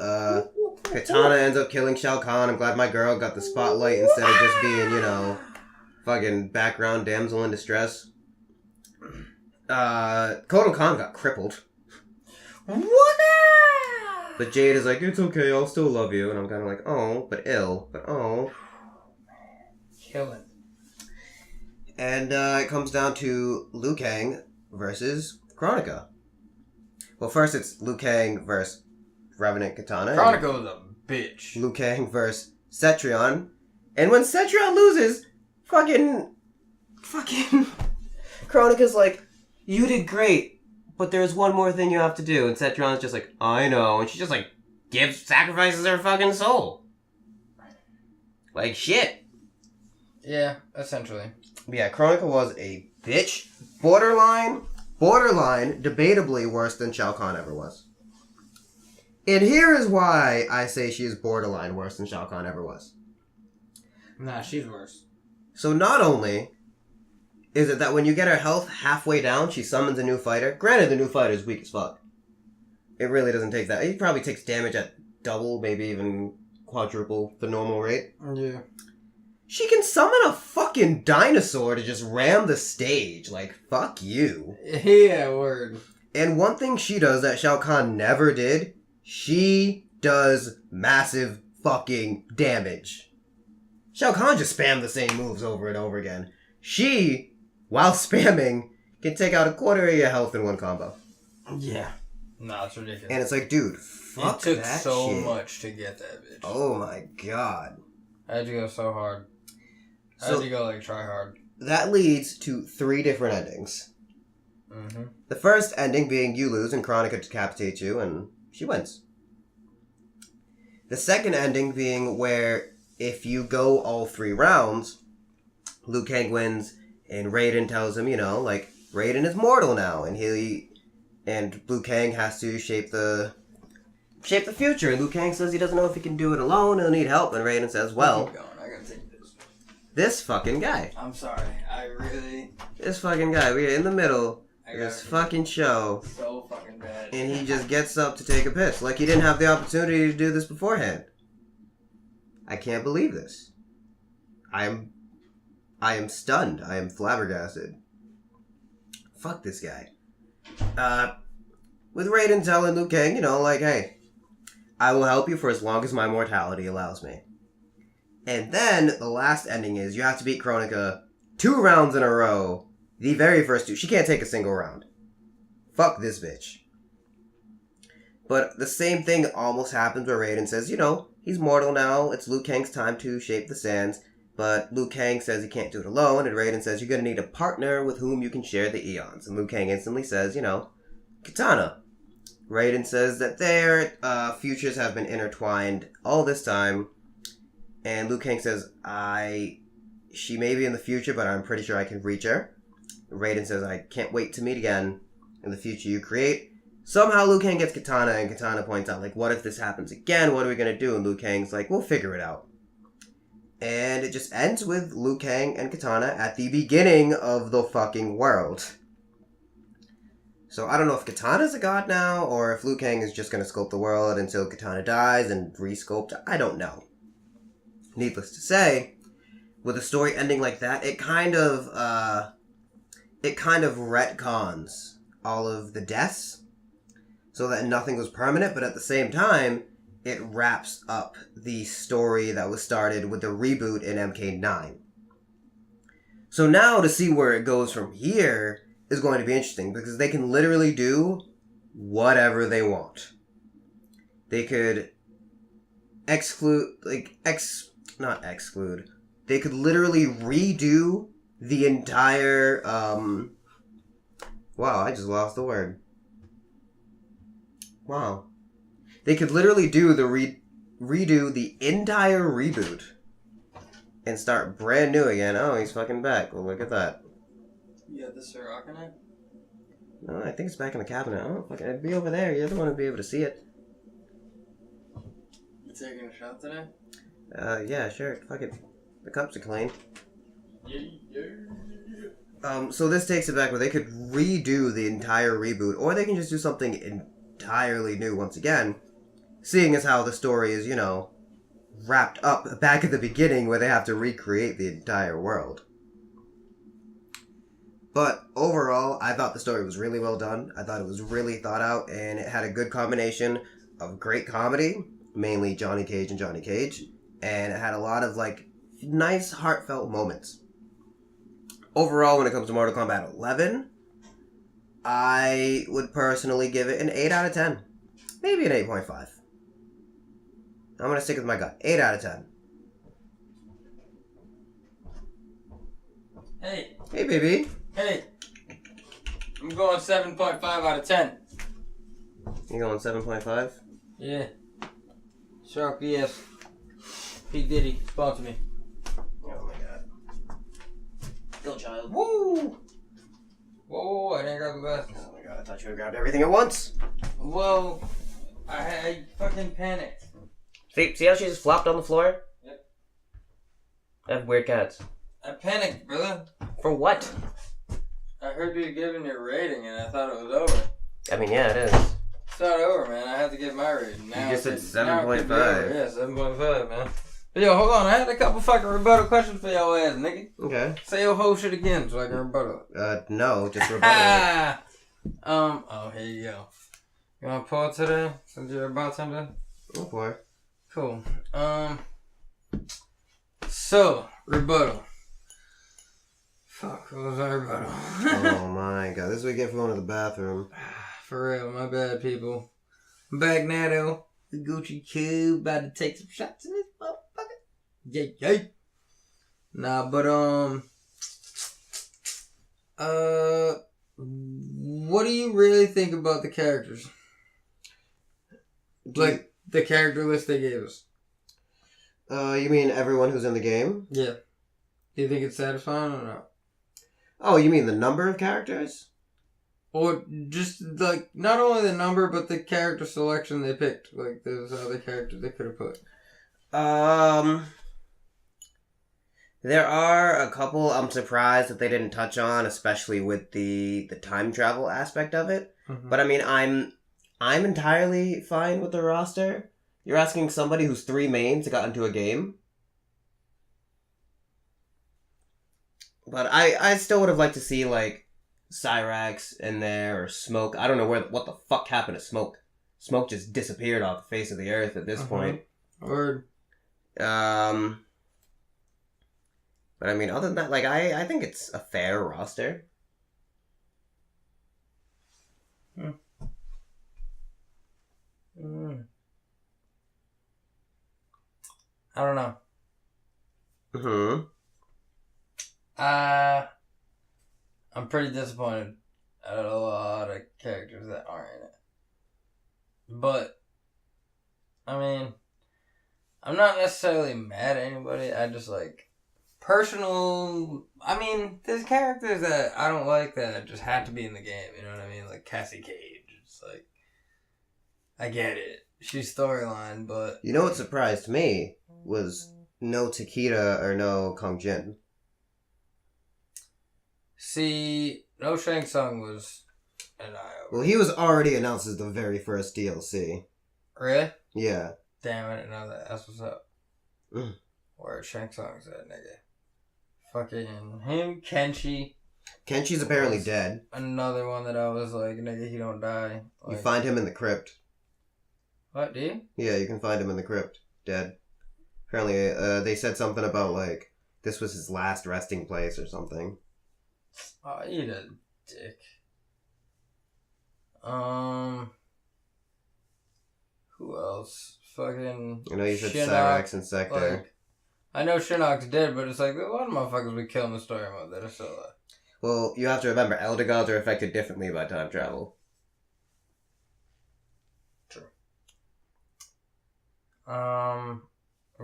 Kitana ends up killing Shao Kahn. I'm glad my girl got the spotlight instead of just being, fucking background damsel in distress. Kotal Khan got crippled. But Jade is like, it's okay, I'll still love you. And I'm kind of like, oh, but ill. But oh. Killing. And it comes down to Liu Kang versus Kronika. Well, first it's Liu Kang versus Revenant Kitana. Kronika was a bitch. Liu Kang versus Cetrion. And when Cetrion loses, fucking Kronika's like, you did great, but there's one more thing you have to do. And Cetrion's just like, I know. And she just like sacrifices her fucking soul. Like shit. Yeah, essentially. But yeah, Kronika was a bitch. Borderline, debatably worse than Shao Kahn ever was. And here is why I say she is borderline worse than Shao Kahn ever was. Nah, she's worse. So not only is it that when you get her health halfway down, she summons a new fighter. Granted, the new fighter is weak as fuck. It really doesn't take that. He probably takes damage at double, maybe even quadruple the normal rate. Yeah. She can summon a fucking dinosaur to just ram the stage. Like, fuck you. Yeah, word. And one thing she does that Shao Kahn never did, she does massive fucking damage. Shao Kahn just spammed the same moves over and over again. She, while spamming, can take out a quarter of your health in one combo. Yeah. No, it's ridiculous. And it's like, dude, fuck that It took so shit. much to get that bitch. Oh my god. I had to go so hard. I So had to go, like, try hard. that leads to 3 different endings. Mm-hmm. The first ending being you lose and Kronika decapitates you and she wins. The second ending being where if you go all 3 rounds, Liu Kang wins and Raiden tells him, like, Raiden is mortal now and Liu Kang has to shape the future. And Liu Kang says he doesn't know if he can do it alone, he'll need help, and Raiden says, well, Keep going. I gotta take this. this fucking guy. I'm sorry. This fucking guy. We're in the middle of this fucking show. So fucking bad. And he just gets up to take a piss. Like he didn't have the opportunity to do this beforehand. I can't believe this. I am stunned. I am flabbergasted. Fuck this guy. With Raiden telling Liu Kang, like, hey, I will help you for as long as my mortality allows me. And then the last ending is you have to beat Kronika 2 rounds in a row. The very first 2. She can't take a single round. Fuck this bitch. But the same thing almost happens where Raiden says, he's mortal now. It's Liu Kang's time to shape the sands. But Liu Kang says he can't do it alone. And Raiden says, you're going to need a partner with whom you can share the eons. And Liu Kang instantly says, Katana. Raiden says that their futures have been intertwined all this time. And Liu Kang says, she may be in the future, but I'm pretty sure I can reach her. Raiden says, I can't wait to meet again in the future you create. Somehow Liu Kang gets Katana, and Katana points out, like, what if this happens again? What are we going to do? And Liu Kang's like, we'll figure it out. And it just ends with Liu Kang and Katana at the beginning of the fucking world. So I don't know if Katana's a god now, or if Liu Kang is just going to sculpt the world until Katana dies and re-sculpt. I don't know. Needless to say, with a story ending like that, it kind of retcons all of the deaths so that nothing was permanent, but at the same time, it wraps up the story that was started with the reboot in MK9. So now to see where it goes from here is going to be interesting because they can literally do whatever they want. They could they could literally redo the entire, wow, I just lost the word. Wow. They could literally do the redo the entire reboot and start brand new again. Oh, he's fucking back. Well, look at that. You got the Ciroc in it? No, I think it's back in the cabinet. Oh, fucking, it'd be over there. You're the one who'd be able to see it. You taking a shot today? Yeah, sure. Fuck it. The cups are clean. Yeah. So this takes it back where they could redo the entire reboot, or they can just do something entirely new once again, seeing as how the story is, wrapped up back at the beginning where they have to recreate the entire world. But overall, I thought the story was really well done. I thought it was really thought out, and it had a good combination of great comedy, mainly Johnny Cage and Johnny Cage, and it had a lot of, nice, heartfelt moments. Overall, when it comes to Mortal Kombat 11, I would personally give it an 8 out of 10. Maybe an 8.5. I'm going to stick with my gut. 8 out of 10. Hey. Hey, baby. Hey. I'm going 7.5 out of 10. You going 7.5? Yeah. Shark BS. P. Diddy, sponsor me. Oh my god. Go, child. Woo! Whoa, I didn't grab the glasses. Oh my god, I thought you would have grabbed everything at once. Well, I fucking panicked. See how she just flopped on the floor? Yep. I have weird cats. I panicked, brother. For what? I heard you giving your rating, and I thought it was over. I mean, yeah, it is. It's not over, man. I have to give my rating. Now You just said 7.5. Yeah, 7.5, man. But yo, hold on. I had a couple fucking rebuttal questions for your ass, nigga. Okay. Say your whole shit again so I can rebuttal it. No, just rebuttal. Oh, here you go. You want to pull it today since you're about something? Go for it. Cool. So, rebuttal. Fuck, what was our rebuttal? Oh my god, this is what we get for going to the bathroom. For real, my bad, people. I'm back now, though. The Gucci Q, about to take some shots in this motherfucker. Yay. Nah, but, what do you really think about the characters? Like, the character list they gave us. You mean everyone who's in the game? Yeah. Do you think it's satisfying or not? Oh, you mean the number of characters? Or just, like, not only the number, but the character selection they picked. Like, there's other characters they could have put. There are a couple I'm surprised that they didn't touch on, especially with the time travel aspect of it. Mm-hmm. But I mean, I'm entirely fine with the roster. You're asking somebody who's 3 mains got into a game? But I still would have liked to see, like, Cyrax in there, or Smoke. I don't know what the fuck happened to Smoke. Smoke just disappeared off the face of the earth at this point. Or... But I mean, other than that, like, I think it's a fair roster. I don't know. I'm pretty disappointed at a lot of characters that aren't in it. But, I mean, I'm not necessarily mad at anybody. I just, like, I mean, there's characters that I don't like that just have to be in the game, you know what I mean? Like Cassie Cage. It's like, I get it. She's storyline, but... You know what surprised me was no Takeda or no Kong Jin. See, no Shang Tsung was an eye-opener. Well, he was already announced as the very first DLC. Really? Yeah. Damn, I didn't know that. That's what's up. Where Shang Tsung's at, nigga. Fucking him, Kenshi. Kenshi's apparently dead. Another one that I was like, nigga, he don't die. Like, You find him in the crypt. What, do you? Yeah, you can find him in the crypt. Dead. Apparently, they said something about, like, this was his last resting place or something. Oh, eat a dick. Who else? Fucking... I know you said Shinnok, Cyrax and Sector. Like, I know Shinnok's dead, but it's like, a lot of motherfuckers we kill in the story mode that are still alive. Well, you have to remember, Elder Gods are affected differently by time travel. True.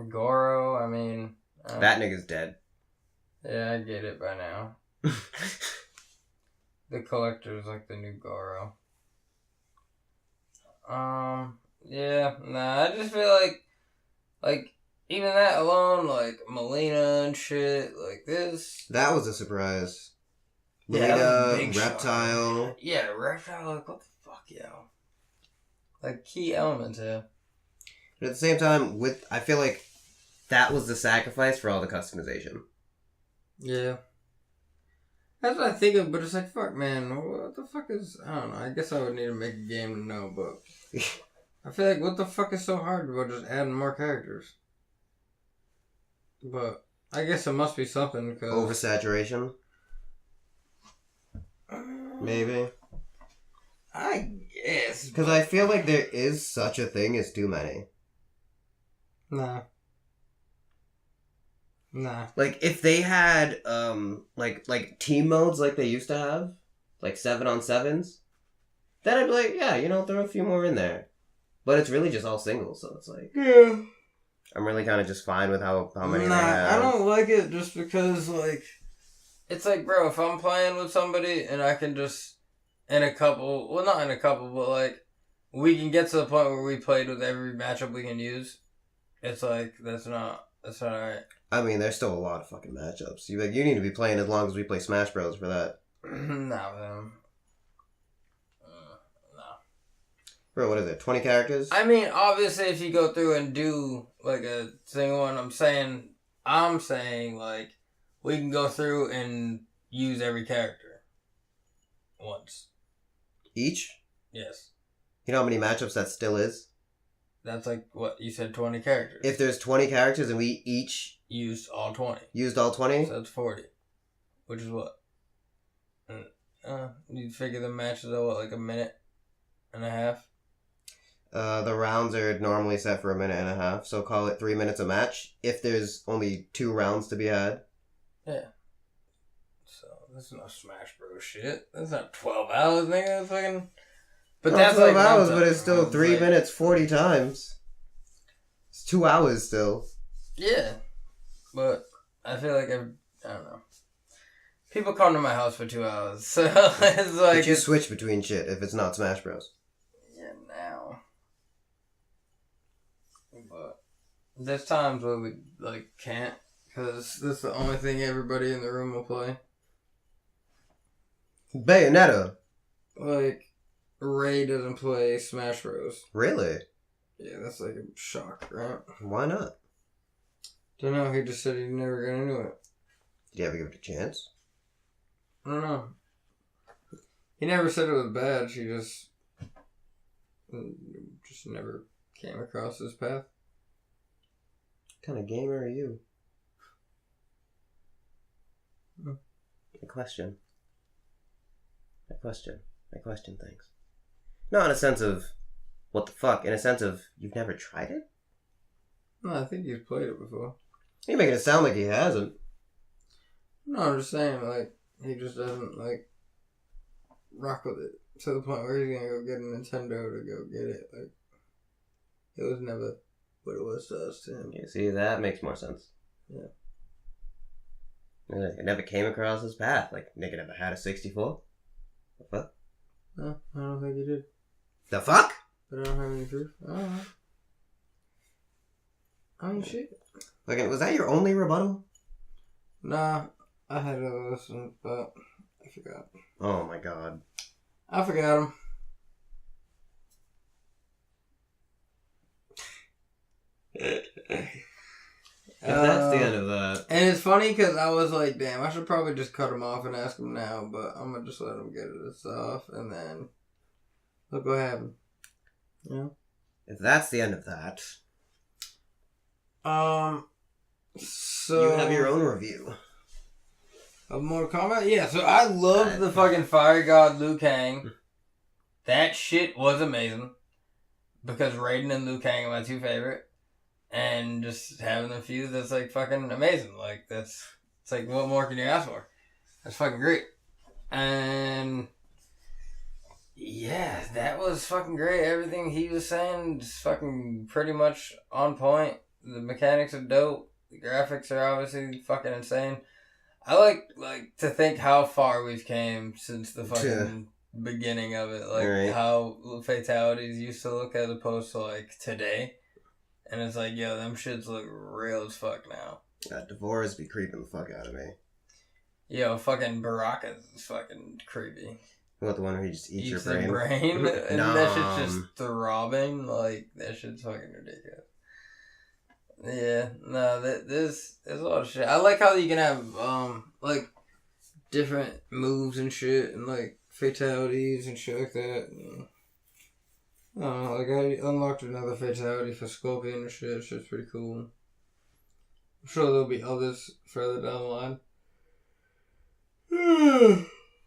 Goro, I mean... that nigga's dead. Yeah, I get it by now. The Collector's like the new Goro. Yeah, nah, I just feel like, even that alone, like, Melina and shit, like this. That was a surprise. Yeah, Melina, Reptile. Shock. Yeah, Reptile, like, what the fuck, yo? Like, key elements, yeah. But at the same time, I feel like that was the sacrifice for all the customization. Yeah. That's what I think of, but it's like, fuck, man, what the fuck is... I don't know, I guess I would need to make a game to know, but... I feel like, what the fuck is so hard about just adding more characters? But, I guess it must be something, because... Oversaturation? Maybe. I guess. Because I feel like there is such a thing as too many. Nah. Like, if they had, like team modes like they used to have, like 7-on-7s, then I'd be like, yeah, throw a few more in there. But it's really just all singles, so it's like... Yeah. I'm really kind of just fine with how many Nah, they have. I don't like it just because, like... It's like, bro, if I'm playing with somebody and I can just... In a couple... Well, not in a couple, but, like... We can get to the point where we played with every matchup we can use. It's like, that's not alright. I mean, there's still a lot of fucking matchups. You need to be playing as long as we play Smash Bros. For that. Nah, man. No. Bro, what is it? 20 characters? I mean, obviously, if you go through and do like a single one, I'm saying like we can go through and use every character once. Each? Yes. You know how many matchups that still is? That's like what you said, 20 characters. If there's 20 characters and we each Used all 20. used all 20? So that's 40. Which is what? You figure the matches are what, like a minute and a half? The rounds are normally set for a minute and a half, so call it 3 minutes a match. If there's only 2 rounds to be had. Yeah. So, that's no Smash Bros. Shit. That's not 12 hours, nigga. That's fucking... But Not that's 12 like hours, but it's still rounds, 3 like... minutes 40 times. It's 2 hours still. Yeah. But I feel like I don't know. People come to my house for 2 hours, so it's like... But you switch between shit if it's not Smash Bros. Yeah, now. But there's times where we, like, can't, because that's the only thing everybody in the room will play. Bayonetta. Like, Ray doesn't play Smash Bros. Really? Yeah, that's like a shock, right? Why not? Don't know, he just said he never got into it. Did you ever give it a chance? I don't know. He never said it was bad, she just never came across his path. What kind of gamer are you? Hmm. I question things. Not in a sense of, what the fuck? In a sense of, you've never tried it? No, I think he's played it before. You're making it sound like he hasn't. No, I'm just saying, like, he just doesn't, like, rock with it to the point where he's gonna go get a Nintendo to go get it. Like, it was never what it was to us, to him. You see, that makes more sense. Yeah. It never came across his path. Like, nigga never had a 64? The fuck? No, I don't think he did. The fuck? But I don't have any proof. I don't know. I mean, shit. Like, was that your only rebuttal? Nah, I had to listen, but I forgot. Oh my god. I forgot him. That's the end of that. And it's funny because I was like, damn, I should probably just cut him off and ask him now, but I'm going to just let him get this off, and then look what happened. Yeah. If that's the end of that, so... you have your own review. Of Mortal Kombat? Yeah, so I love the fucking Fire God Liu Kang. That shit was amazing. Because Raiden and Liu Kang are my two favorite. And just having them feud, that's like fucking amazing. Like, it's like, what more can you ask for? That's fucking great. And yeah, that was fucking great. Everything he was saying is fucking pretty much on point. The mechanics are dope. The graphics are obviously fucking insane. I like to think how far we've came since the fucking beginning of it. Like, right. How fatalities used to look as opposed to like today. And it's like, yo, them shits look real as fuck now. Devorah's be creeping the fuck out of me. Yo, fucking Baraka's is fucking creepy. What, the one where he just eats your the brain? and that shit's just throbbing. Like, that shit's fucking ridiculous. Yeah, no, there's a lot of shit. I like how you can have, like, different moves and shit, and, like, fatalities and shit like that. And, I don't know, like, I unlocked another fatality for Scorpion and shit. Shit's pretty cool. I'm sure there'll be others further down the line.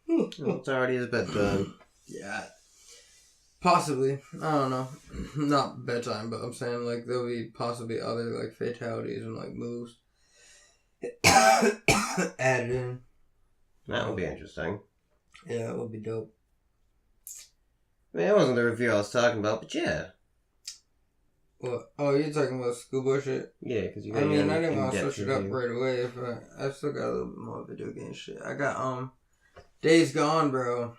Well, it's already his bedtime. Yeah. Possibly. I don't know. Not bedtime, but I'm saying, like, there'll be possibly other, like, fatalities and, like, moves added in. That would be interesting. Yeah, it would be dope. I mean, that wasn't the review I was talking about, but yeah. What? Oh, you're talking about Schoolboy shit? Yeah, because you I got mean, I didn't want to in-depth switch it up review. right away, but I still got a little bit more video game shit. I got, Days Gone, bro.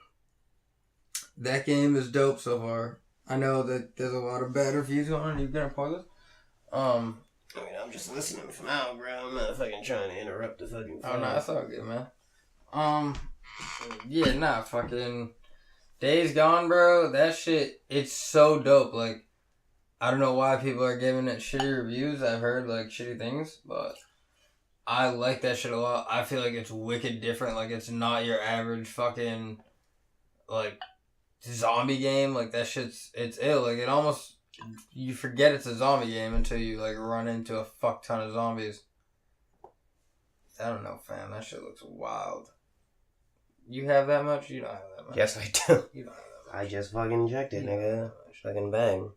That game is dope so far. I know that there's a lot of bad reviews on it. You gonna play this? I mean, I'm just listening for now, bro. I'm not fucking trying to interrupt the fucking Oh, no, that's all good, man. Yeah, nah, fucking Days Gone, bro. That shit, it's so dope. Like, I don't know why people are giving it shitty reviews. I've heard, like, shitty things, but I like that shit a lot. I feel like it's wicked different. Like, it's not your average fucking, like, zombie game. Like, that shit's, it's ill. Like, it almost, you forget it's a zombie game until you, like, run into a fuck ton of zombies. I don't know, fam. That shit looks wild. You have that much? You don't have that much. Yes, I do. You don't have that much. I just fucking checked it, nigga. Fucking bang.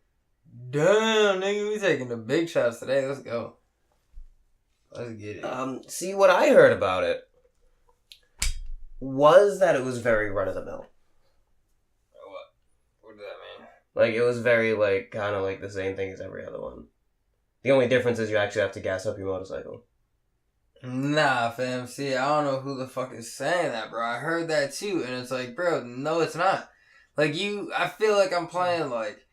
Damn, nigga, we taking the big shots today. Let's go. Let's get it. See, what I heard about it was that it was very run-of-the-mill. What? What does that mean? Like, it was very, like, kind of like the same thing as every other one. The only difference is you actually have to gas up your motorcycle. Nah, fam. See, I don't know who the fuck is saying that, bro. I heard that too, and it's like, bro, no, it's not. Like, I feel like I'm playing, like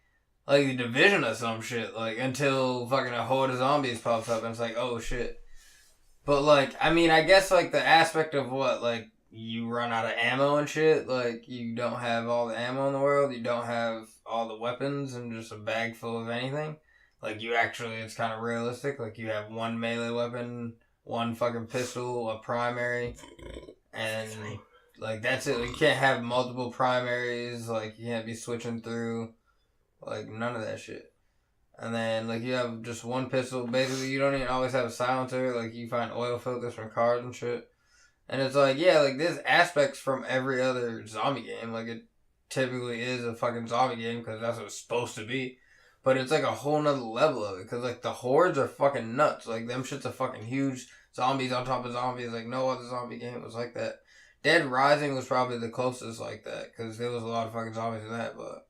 the Division or some shit, like, until fucking a horde of zombies pops up, and it's like, oh, shit. But, like, I mean, I guess, like, the aspect of what, like, you run out of ammo and shit, like, you don't have all the ammo in the world, you don't have all the weapons and just a bag full of anything. Like, you actually, it's kind of realistic, like, you have one melee weapon, one fucking pistol, a primary, and, like, that's it. Like, you can't have multiple primaries, like, you can't be switching through, like, none of that shit. And then, like, you have just one pistol. Basically, you don't even always have a silencer. Like, you find oil filters from cars and shit. And it's like, yeah, like, there's aspects from every other zombie game. Like, it typically is a fucking zombie game because that's what it's supposed to be. But it's like a whole nother level of it. Because, like, the hordes are fucking nuts. Like, them shits are fucking huge. Zombies on top of zombies. Like, no other zombie game was like that. Dead Rising was probably the closest like that. Because there was a lot of fucking zombies in that. But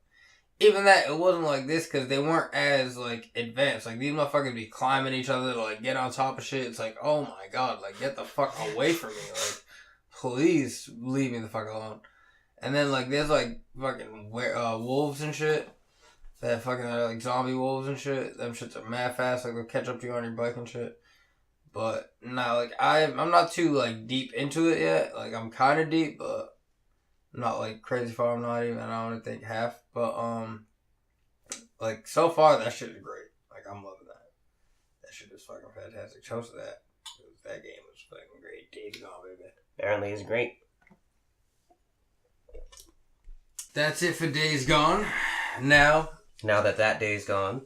even that, it wasn't like this. Because they weren't as, like, advanced. Like, these motherfuckers be climbing each other to, like, get on top of shit. It's like, oh my god. Like, get the fuck away from me. Like, please leave me the fuck alone. And then, like, there's, like, fucking wolves and shit. That fucking like zombie wolves and shit. Them shits are mad fast. Like they'll catch up to you on your bike and shit. But nah, like I'm not too like deep into it yet. Like I'm kind of deep, but not like crazy far. I'm not even. I don't think half. But like so far that shit is great. Like I'm loving that. That shit is fucking fantastic. Chose that. That game was fucking great. Days Gone, baby. Apparently, it's great. That's it for Days Gone. Now that day's gone.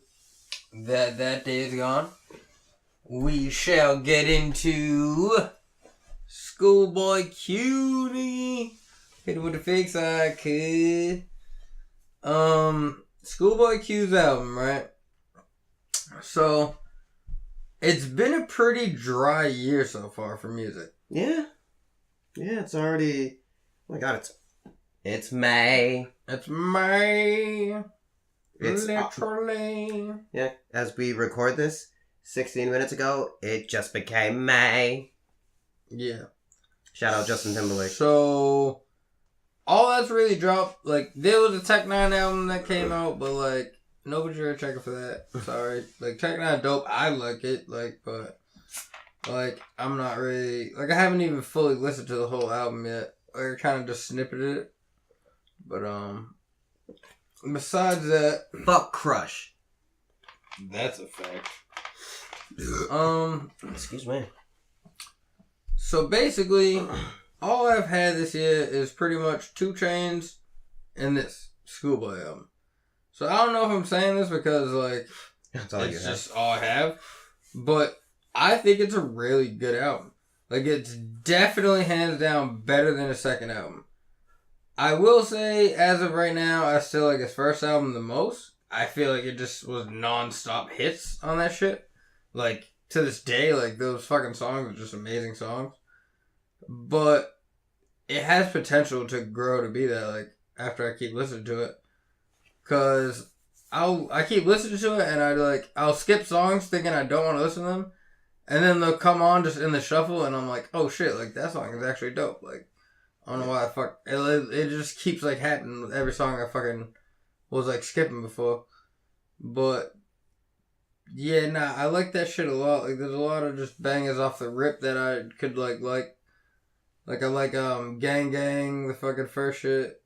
That day is gone. We shall get into Schoolboy Q, nigga. Hit it with the fake side, kid. Schoolboy Q's album, right? So, it's been a pretty dry year so far for music. Yeah. Yeah, it's already... Oh my god, it's May. It's May. It's literally. Yeah, as we record this, 16 minutes ago, it just became May. Yeah. Shout out Justin Timberlake. So, all that's really dropped. Like, there was a Tech 9 album that came out, but, like, nobody's really checking for that. Sorry. Like, Tech 9 dope. I like it. Like, but, like, I'm not really. Like, I haven't even fully listened to the whole album yet. Like, I kind of just snippeted it. But, besides that, Fuck Crush. that's a fact. Excuse me. So basically, all I've had this year is pretty much 2 Chainz and this Schoolboy album. So I don't know if I'm saying this because like That's all it's just all I have, but I think it's a really good album. Like it's definitely hands down better than his second album. I will say, as of right now, I still like his first album the most. I feel like it just was non-stop hits on that shit. Like, to this day, like, those fucking songs are just amazing songs. But it has potential to grow to be that, like, after I keep listening to it. Because I keep listening to it, and I'll skip songs thinking I don't want to listen to them. And then they'll come on just in the shuffle, and I'm like, oh shit, like, that song is actually dope. Like, I don't know why it just keeps like happening with every song I fucking was like skipping before. But Yeah, nah, I like that shit a lot. Like, there's a lot of just bangers off the rip that I could like. Like I like Gang Gang, the fucking first shit.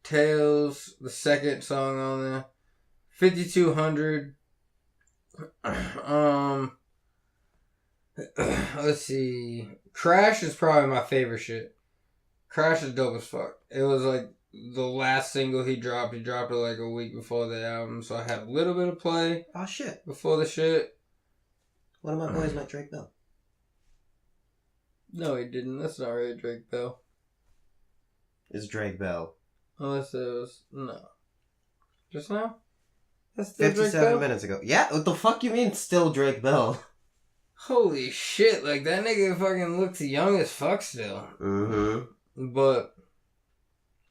Tails, the second song on there. 5200. Let's see. Crash is probably my favorite shit. Crash is dope as fuck. It was like the last single he dropped. He dropped it like a week before the album, so I had a little bit of play. Oh shit! Before the shit. One of my boys met Drake Bell. No, he didn't. That's not really Drake Bell. It's Drake Bell. Unless it was no. Just now? That's still Drake Bell? 57 minutes ago. Yeah, what the fuck you mean still Drake Bell? Holy shit, like that nigga fucking looks young as fuck still. Mm-hmm. But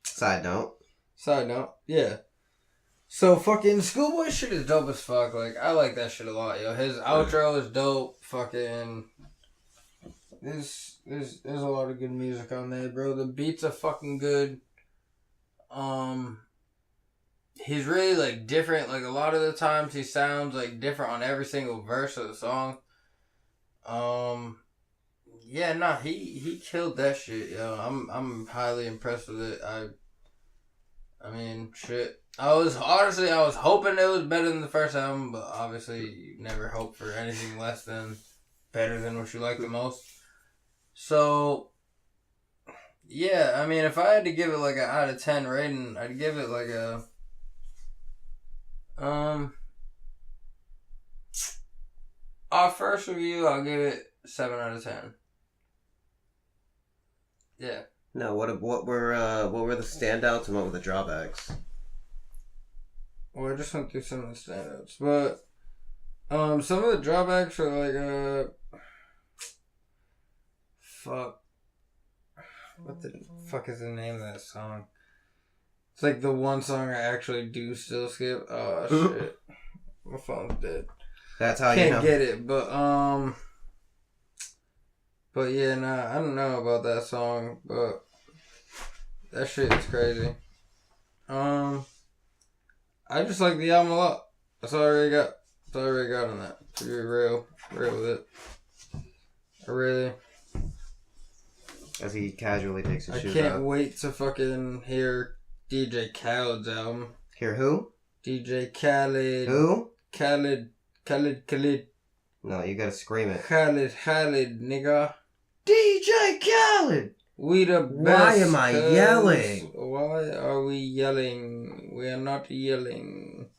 Side note, yeah. So fucking Schoolboy shit is dope as fuck. Like I like that shit a lot, yo. His outro is dope. Fucking there's a lot of good music on there, bro. The beats are fucking good. He's really like different. Like a lot of the times he sounds like different on every single verse of the song. Yeah, nah, he killed that shit, yo. I'm highly impressed with it. I mean, shit. I was hoping it was better than the first album, but obviously you never hope for anything less than better than what you like the most. So, yeah, I mean, if I had to give it like an out of 10 rating, I'd give it like a our first review, I'll give it 7 out of 10. Yeah. No, what were the standouts and what were the drawbacks? Well, I just went through some of the standouts, but some of the drawbacks are like fuck. What the fuck is the name of that song? It's like the one song I actually do still skip. Oh shit, my phone's dead. That's how Can't get it, but yeah, nah, I don't know about that song, but that shit is crazy. I just like the album a lot. That's all I really got. That's all I really got on that. To be real with it. I really. As he casually takes his shoes off. I can't wait to fucking hear DJ Khaled's album. Hear who? DJ Khaled. Who? Khaled. No, you gotta scream it. Khaled, nigga. DJ Khaled! We the best. Why am I yelling? Why are we yelling? We are not yelling.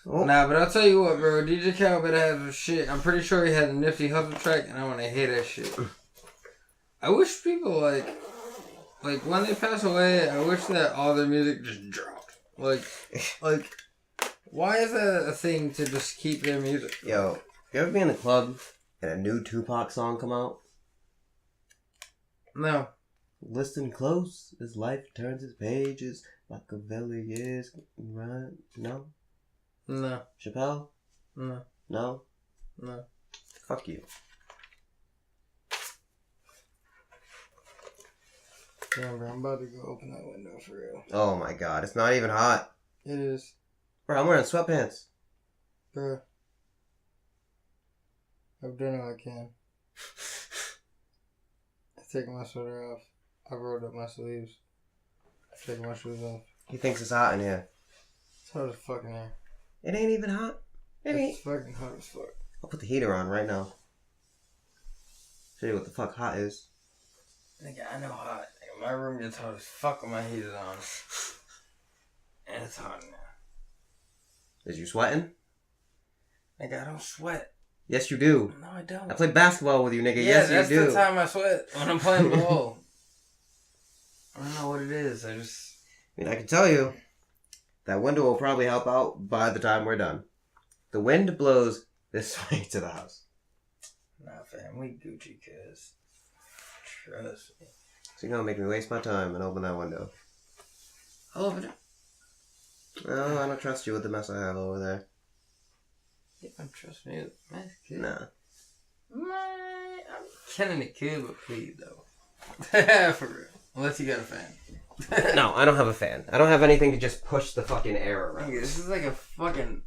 Oh. Nah, but I'll tell you what, bro. DJ Khaled better have some shit. I'm pretty sure he had a Nifty Hustle track, and I want to hear that shit. I wish people, like, when they pass away, I wish that all their music just dropped. Like, why is that a thing to just keep their music? Yo, you ever be in a club and a new Tupac song come out? No. Listen close as life turns its pages. Machiavelli is right. No? No. Chappelle? No. No? No. Fuck you. Damn, bro, I'm about to go open that window for real. Oh my god, it's not even hot. It is. Bro, I'm wearing sweatpants. Bro. I've done all I can. I've taken my sweater off. I rolled up my sleeves. I've taken my shoes off. He thinks it's hot in here. It's hot as fuck in here. It ain't even hot. It's fucking hot as fuck. I'll put the heater on right now. Show you what the fuck hot is. Nigga, I know hot. Nigga, my room gets hot as fuck when my heater's on. And it's hot in there. Is you sweating? Nigga, I don't sweat. Yes, you do. No, I don't. I play basketball with you, nigga. Yeah, yes, you do. That's the time I sweat. When I'm playing ball. I don't know what it is. I mean, I can tell you, that window will probably help out by the time we're done. The wind blows this way to the house. Nah, fam. We Gucci, cuz. Trust me. So you're gonna make me waste my time and open that window. I'll open it. No, I don't trust you with the mess I have over there. You don't trust me with the mess, kid? Nah. I'm killing it, kid, but please, though. For real. Unless you got a fan. No, I don't have a fan. I don't have anything to just push the fucking air around. Nigga, this is like a fucking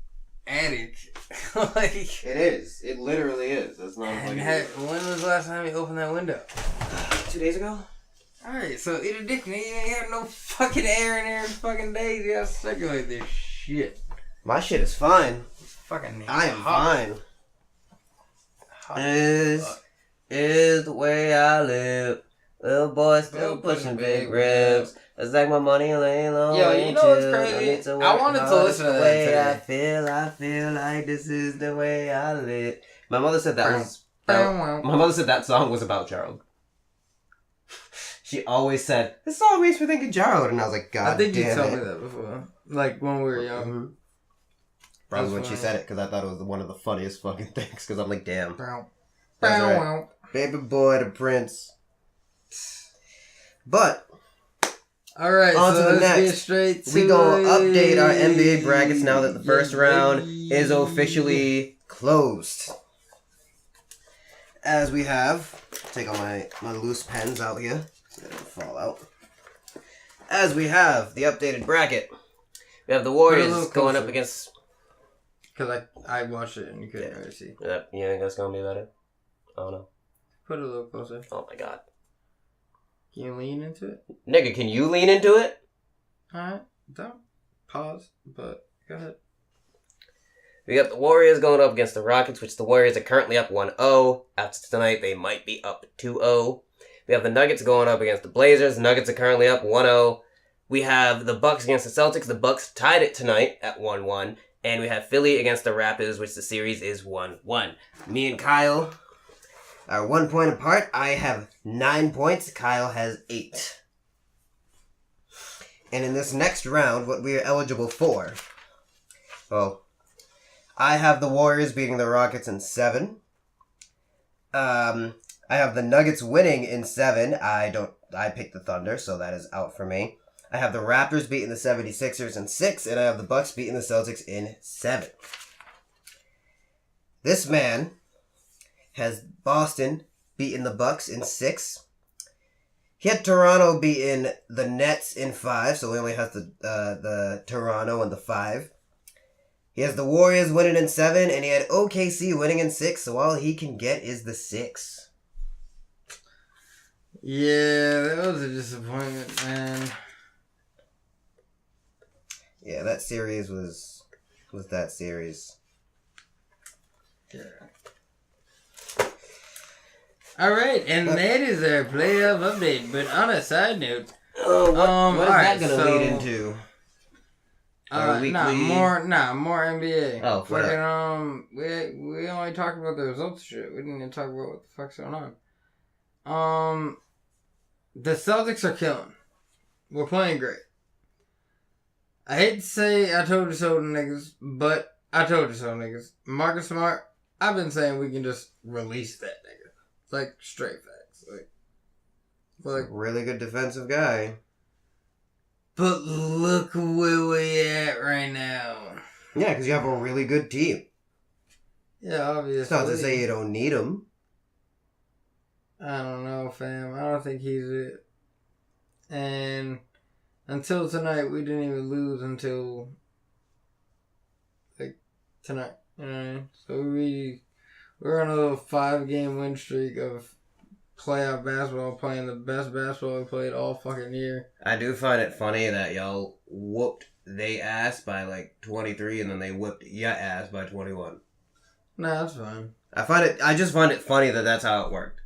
attic. Like It is. It literally is. That's not when like. was the last time you opened that window? 2 days ago. Alright, so eat a dick, nigga. You ain't got no fucking air in there in fucking days. You gotta circulate this shit. My shit is fine. Fucking I am hot. fine. Is the way I live. Little boy still pushing big ribs. It's like my money laying low. Yo, you know what's crazy? I wanted to listen to that today. I feel like this is the way I live. My mother said my mother said that song was about Gerald. She always said, this song makes me think of Gerald. And I was like, God damn it. I think you told me that before. Like, when we were young. Mm-hmm. Probably when she said it, because I thought it was one of the funniest fucking things. Because I'm like, damn. That's right. Baby boy, the prince. But, alright, on so to the let's next. get straight to We gonna update our NBA brackets now that the first round is officially closed. As we have, take all my loose pens out here so they don't fall out. As we have the updated bracket, we have the Warriors going up against. Because I watched it and you couldn't really see. Yep, you think that's gonna be better? Oh no. Put it a little closer. Oh my god. Can you lean into it? Nigga, can you lean into it? Alright, don't pause, but go ahead. We got the Warriors going up against the Rockets, which the Warriors are currently up 1-0. After tonight, they might be up 2-0. We have the Nuggets going up against the Blazers. The Nuggets are currently up 1-0. We have the Bucks against the Celtics. The Bucks tied it tonight at 1-1. And we have Philly against the Raptors, which the series is 1-1. Me and Kyle are 1 point apart. I have 9 points. Kyle has 8. And in this next round, what we are eligible for... Well, I have the Warriors beating the Rockets in 7. I have the Nuggets winning in 7. I picked the Thunder, so that is out for me. I have the Raptors beating the 76ers in 6, and I have the Bucks beating the Celtics in 7. This man has Boston beating the Bucks in 6. He had Toronto beating the Nets in 5, so he only has the Toronto and the 5. He has the Warriors winning in 7, and he had OKC winning in 6, so all he can get is the 6. Yeah, that was a disappointment, man. Yeah, that series was that series. Yeah. Alright, and that is our playoff update, but on a side note... what is that going to lead into? More NBA. Oh, fucking, we only talked about the results of shit. We didn't even talk about what the fuck's going on. The Celtics are killing. We're playing great. I hate to say I told you so to niggas, but I told you so niggas. Marcus Smart, I've been saying we can just release that nigga. Like, straight facts. Like really good defensive guy. But look where we at right now. Yeah, because you have a really good team. Yeah, obviously. It's not to say you don't need him. I don't know, fam. I don't think he's it. And until tonight, we didn't even lose until, like, tonight. You know what I mean? So we're on a little 5-game win streak of playoff basketball, playing the best basketball we played all fucking year. I do find it funny that y'all whooped they ass by like 23 and then they whooped your ass by 21. Nah, that's fine. I just find it funny that that's how it worked.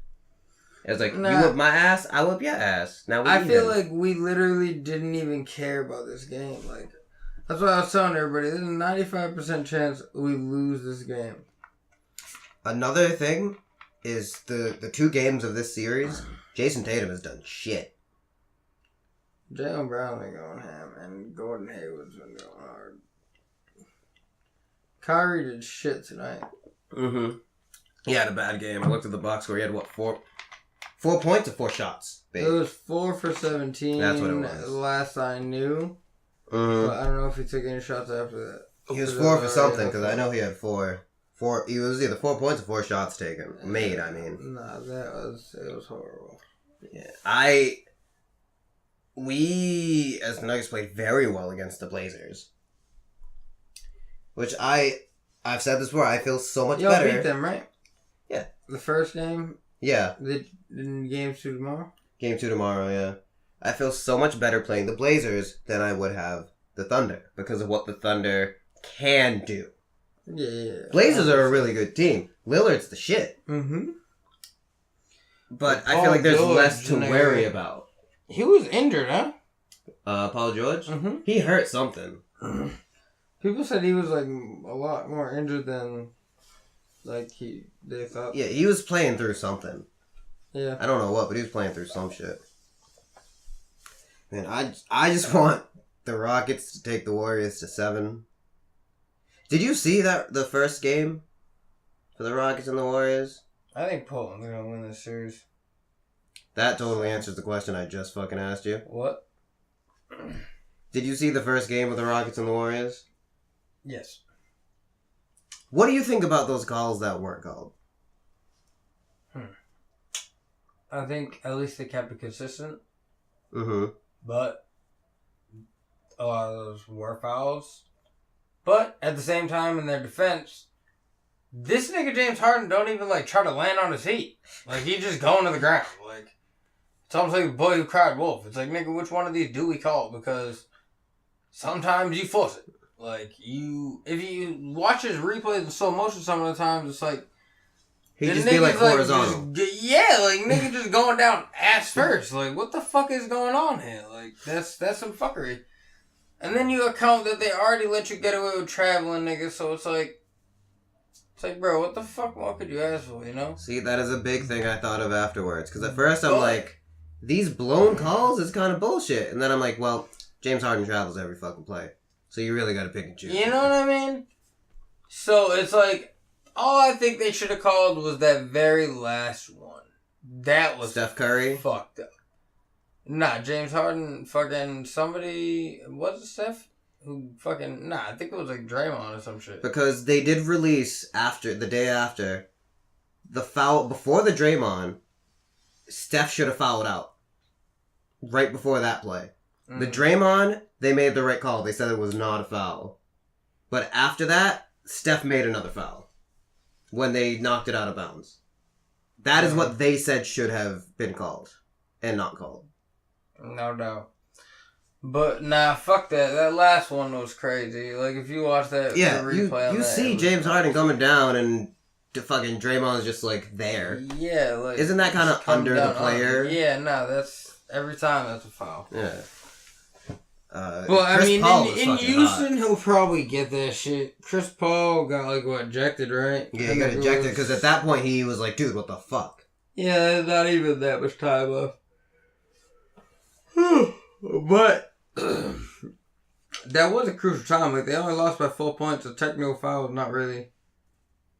It's like, you whip my ass, I whip your ass. Now I feel like we literally didn't even care about this game. Like, that's what I was telling everybody. There's a 95% chance we lose this game. Another thing is the 2 games of this series, Jason Tatum has done shit. Jaylen Brown been going ham, and Gordon Hayward's been going hard. Kyrie did shit tonight. Mm-hmm. He had a bad game. I looked at the box score. He had, 4 points or 4 shots? Babe. It was 4 for 17. That's what it was. Last I knew. Mm-hmm. But I don't know if he took any shots after that. He was 4 for something, because I know he had 4. He was either 4 points or 4 shots taken. Made, I mean. Nah, it was horrible. Yeah. We, as the Nuggets, played very well against the Blazers. Which I I've said this before. I feel so much Y'all better. beat them, right? Yeah. The first game? Yeah. In games 2 tomorrow? Game 2 tomorrow, yeah. I feel so much better playing the Blazers than I would have the Thunder because of what the Thunder can do. Yeah. Blazers are a really good team. Lillard's the shit. Mm-hmm. But I feel like there's George less to worry about. He was injured, huh? Paul George? Mm-hmm. He hurt something. People said he was like a lot more injured than like they thought. Yeah, he was playing through something. Yeah. I don't know what, but he was playing through some shit. Man, I just want the Rockets to take the Warriors to 7. Did you see the first game for the Rockets and the Warriors? I think Portland's gonna win this series. That totally answers the question I just fucking asked you. What? Did you see the first game of the Rockets and the Warriors? Yes. What do you think about those calls that weren't called? I think at least they kept it consistent. Mm-hmm. But a lot of those were fouls. But at the same time, in their defense, this nigga James Harden don't even like try to land on his feet. Like he's just going to the ground. Like it's almost like the boy who cried wolf. It's like, nigga, which one of these do we call? Because sometimes you force it. Like if you watch his replays in slow motion, some of the times it's like He just be like horizontal. Nigga just going down ass first. Like, what the fuck is going on here? Like, that's some fuckery. And then you account that they already let you get away with traveling, nigga, so it's like, bro, what the fuck more could you ask for, you know? See, that is a big thing I thought of afterwards. Because at first I'm like, these blown calls is kind of bullshit. And then I'm like, well, James Harden travels every fucking play. So you really got to pick and choose. You know what I mean? So it's like, all I think they should have called was that very last one. That was Steph Curry? Fucked up. Nah, James Harden, fucking somebody, was it Steph? Who fucking, I think it was like Draymond or some shit. Because they did release the day after, the foul, before the Draymond, Steph should have fouled out. Right before that play. The Draymond, they made the right call. They said it was not a foul. But after that, Steph made another foul. When they knocked it out of bounds. That is what they said should have been called. And not called. No doubt. But nah, fuck that. That last one was crazy. Like if you watch that replay, you see James Harden coming down and fucking Draymond's just like there. Yeah, like isn't that kind of under the player? Yeah, no, that's every time that's a foul. Yeah. Well, I mean, in Houston, he'll probably get that shit. Chris Paul got ejected, right? Yeah, he got ejected because at that point he was like, "Dude, what the fuck?" Yeah, not even that much time left. But that was a crucial time. Like they only lost by 4 points. A technical foul was not really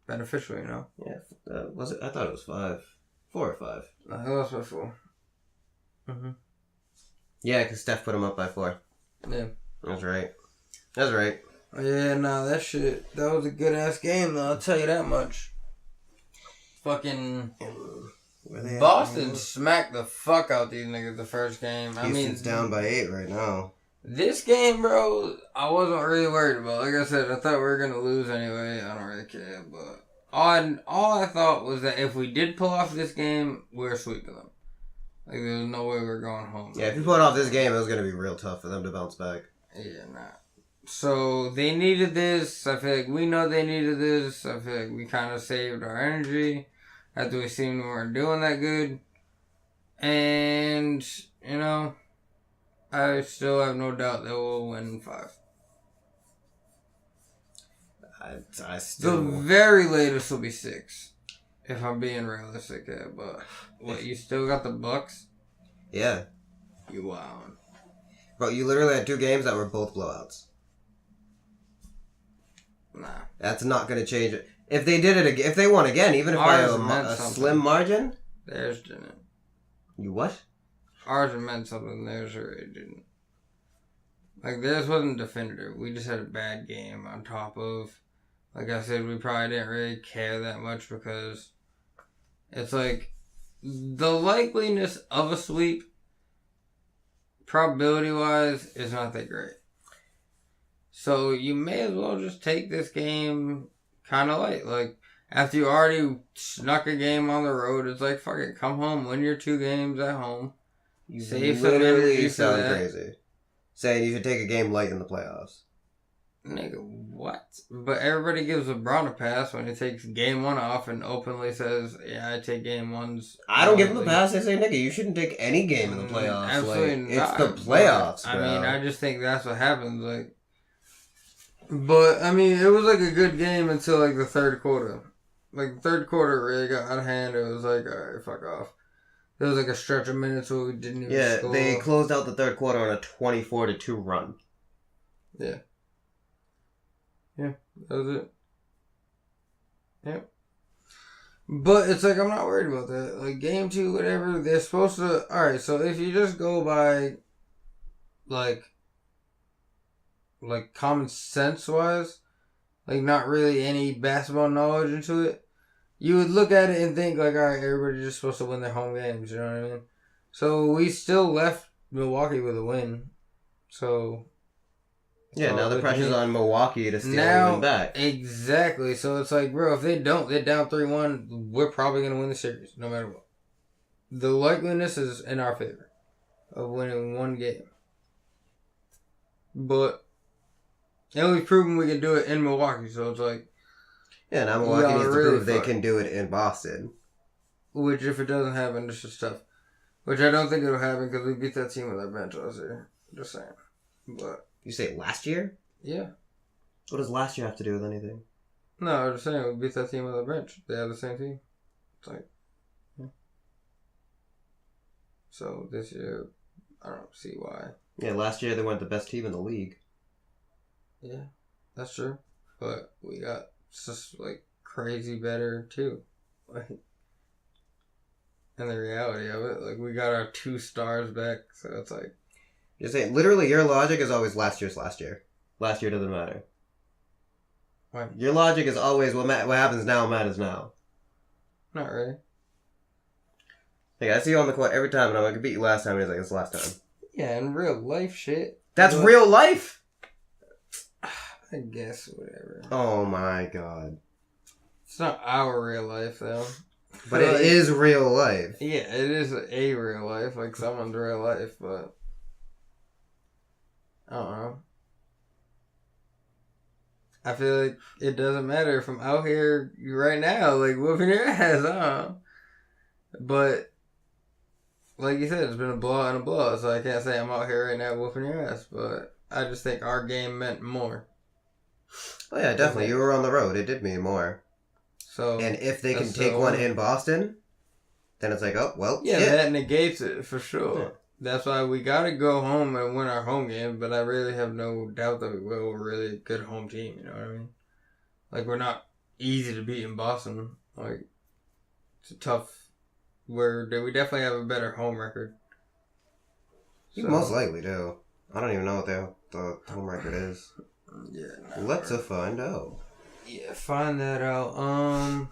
beneficial, you know. Yeah, was it? I thought it was 5, 4 or 5. No, they lost by 4. Mm-hmm. Yeah, because Steph put him up by 4. Yeah, that's right. That's right. Yeah, that shit. That was a good ass game, though. I'll tell you that much. Fucking Boston smacked the fuck out these niggas the first game. Houston's down by 8 right now. This game, bro, I wasn't really worried about. Like I said, I thought we were gonna lose anyway. I don't really care, but all I thought was that if we did pull off this game, we're sweeping them. Like there's no way we're going home. Yeah, if you pulled off this game, it was gonna be real tough for them to bounce back. Yeah, So they needed this. I feel like we know they needed this. I feel like we kind of saved our energy after we seen we weren't doing that good. And, you know, I still have no doubt that we'll win 5. I still... The very latest will be 6. If I'm being realistic there. But, what, you still got the Bucks? Yeah. You wowing. Bro, you literally had 2 games that were both blowouts. Nah. That's not going to change it. If they did it again, if they won again, even if by a slim margin. Theirs didn't. You what? Ours meant something, theirs already didn't. Like, theirs wasn't definitive. We just had a bad game on top of, like I said, we probably didn't really care that much because it's like, the likeliness of a sweep, probability-wise, is not that great. So, you may as well just take this game kind of light. Like, after you already snuck a game on the road, it's like, fuck it, come home, win your 2 games at home. You Save some literally energy for sound that. crazy. Saying you should take a game light in the playoffs. Nigga, what? But everybody gives LeBron a pass when he takes game 1 off and openly says, yeah, I take game 1s. I don't give him a pass. I say, nigga, you shouldn't take any game in the playoffs. Absolutely like, not. It's the playoffs, but, bro. I mean, I just think that's what happens. Like, but, I mean, it was like a good game until like the third quarter. Like, the third quarter really got out of hand. It was like, alright, fuck off. There was like a stretch of minutes where we didn't even score. They closed out the third quarter on a 24-2 run. Yeah. Yeah, that was it. Yep. But it's like, I'm not worried about that. Like, game 2, whatever, they're supposed to... Alright, so if you just go by, like common sense-wise, like, not really any basketball knowledge into it, you would look at it and think, like, alright, everybody's just supposed to win their home games, you know what I mean? So, we still left Milwaukee with a win. So... Yeah, now the pressure's on Milwaukee to steal and win back. Exactly. So it's like, bro, if they don't, they're down 3-1, we're probably going to win the series, no matter what. The likeliness is in our favor of winning 1 game. But, and we've proven we can do it in Milwaukee, so it's like... Yeah, now Milwaukee needs to prove they can do it in Boston. Which, if it doesn't happen, it's just tough. Which I don't think it'll happen, because we beat that team with our bench last year. Just saying. But... You say last year? Yeah. What does last year have to do with anything? No, I'm just saying, we beat that team with our bench. They have the same team. It's like, yeah. So this year, I don't see why. Yeah, last year they weren't the best team in the league. Yeah, that's true. But we got just like crazy better too. Like, and the reality of it, like we got our 2 stars back, so it's like. You're saying, literally, your logic is always last year's last year. Last year doesn't matter. What? Your logic is always what happens now matters now. Not really. Like, I see you on the court every time, and I'm like, I beat you last time, and he's like, it's the last time. Yeah, in real life shit. That's real life! I guess, whatever. Oh my god. It's not our real life, though. But it is real life. Yeah, it is a real life, like someone's real life, but... I don't know. I feel like it doesn't matter if I'm out here right now, like, whooping your ass, But, like you said, it's been a blowout and a blowout, so I can't say I'm out here right now whooping your ass, but I just think our game meant more. Oh yeah, definitely. You were on the road. It did mean more. So, and if they can take one in Boston, then it's like, oh, well, yeah, shit. that negates it, for sure. Yeah. That's why we gotta go home and win our home game, but I really have no doubt that we will. We're a really good home team, you know what I mean? Like, we're not easy to beat in Boston. Like, it's a tough... we definitely have a better home record. You most likely do. I don't even know what the home record is. Yeah. Let's find out. Yeah, find that out.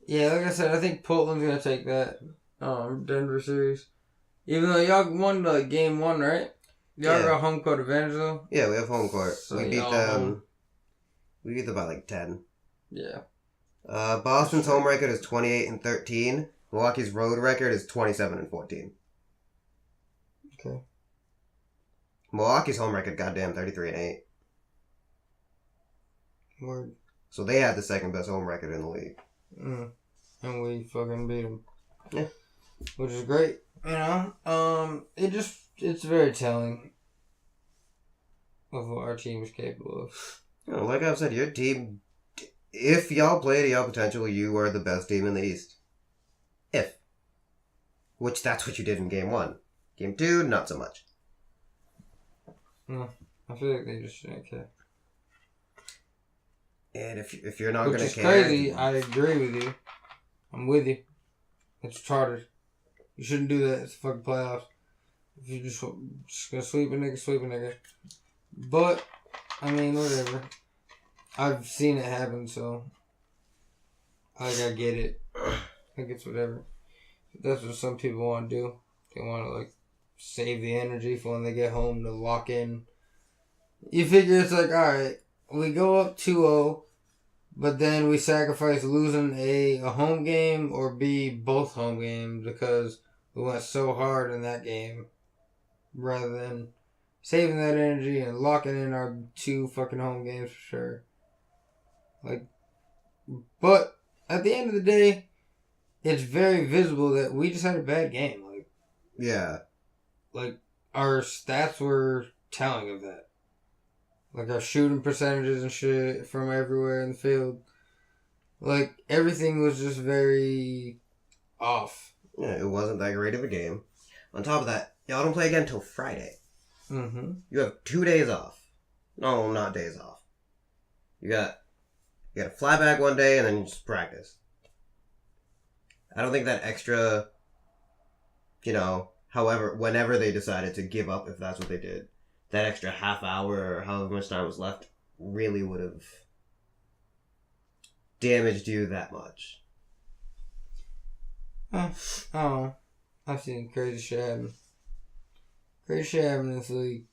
Yeah, like I said, I think Portland's gonna take that Denver series. Even though y'all won game 1, right? Y'all got home court advantage though. Yeah, we have home court. So we beat them. We beat them by like 10. Yeah. Boston's home record is 28-13. Milwaukee's road record is 27-14. Okay. Milwaukee's home record, goddamn, 33-8. Word. So they had the second best home record in the league. And we fucking beat them. Yeah. Which is great. You know, it's very telling of what our team is capable of. You know, like I've said, your team, if y'all play to y'all potential, you are the best team in the East. If. Which, that's what you did in Game 1. Game 2, not so much. No, I feel like they just shouldn't care. And if you're not going to care... Which is crazy, I agree with you. I'm with you. It's retarded. You shouldn't do that. It's fucking playoffs. If you just gonna sweep a nigga, sweep a nigga. But, I mean, whatever. I've seen it happen, so... I get it. I think it's whatever. That's what some people want to do. They want to, like, save the energy for when they get home to lock in. You figure it's like, alright, we go up 2-0. But then we sacrificed losing A home game, or B, both home games, because we went so hard in that game rather than saving that energy and locking in our 2 fucking home games for sure. Like, but at the end of the day, it's very visible that we just had a bad game. Like, yeah. Like, our stats were telling of that. Like, our shooting percentages and shit from everywhere in the field. Like, everything was just very off. Yeah, it wasn't that great of a game. On top of that, y'all don't play again until Friday. Mm-hmm. You have 2 days off. No, not days off. You got to fly back one day and then you just practice. I don't think that extra, whenever they decided to give up, if that's what they did, that extra half hour or however much time was left really would have damaged you that much. Oh, I've seen crazy shit happen. Crazy shit happen in this league.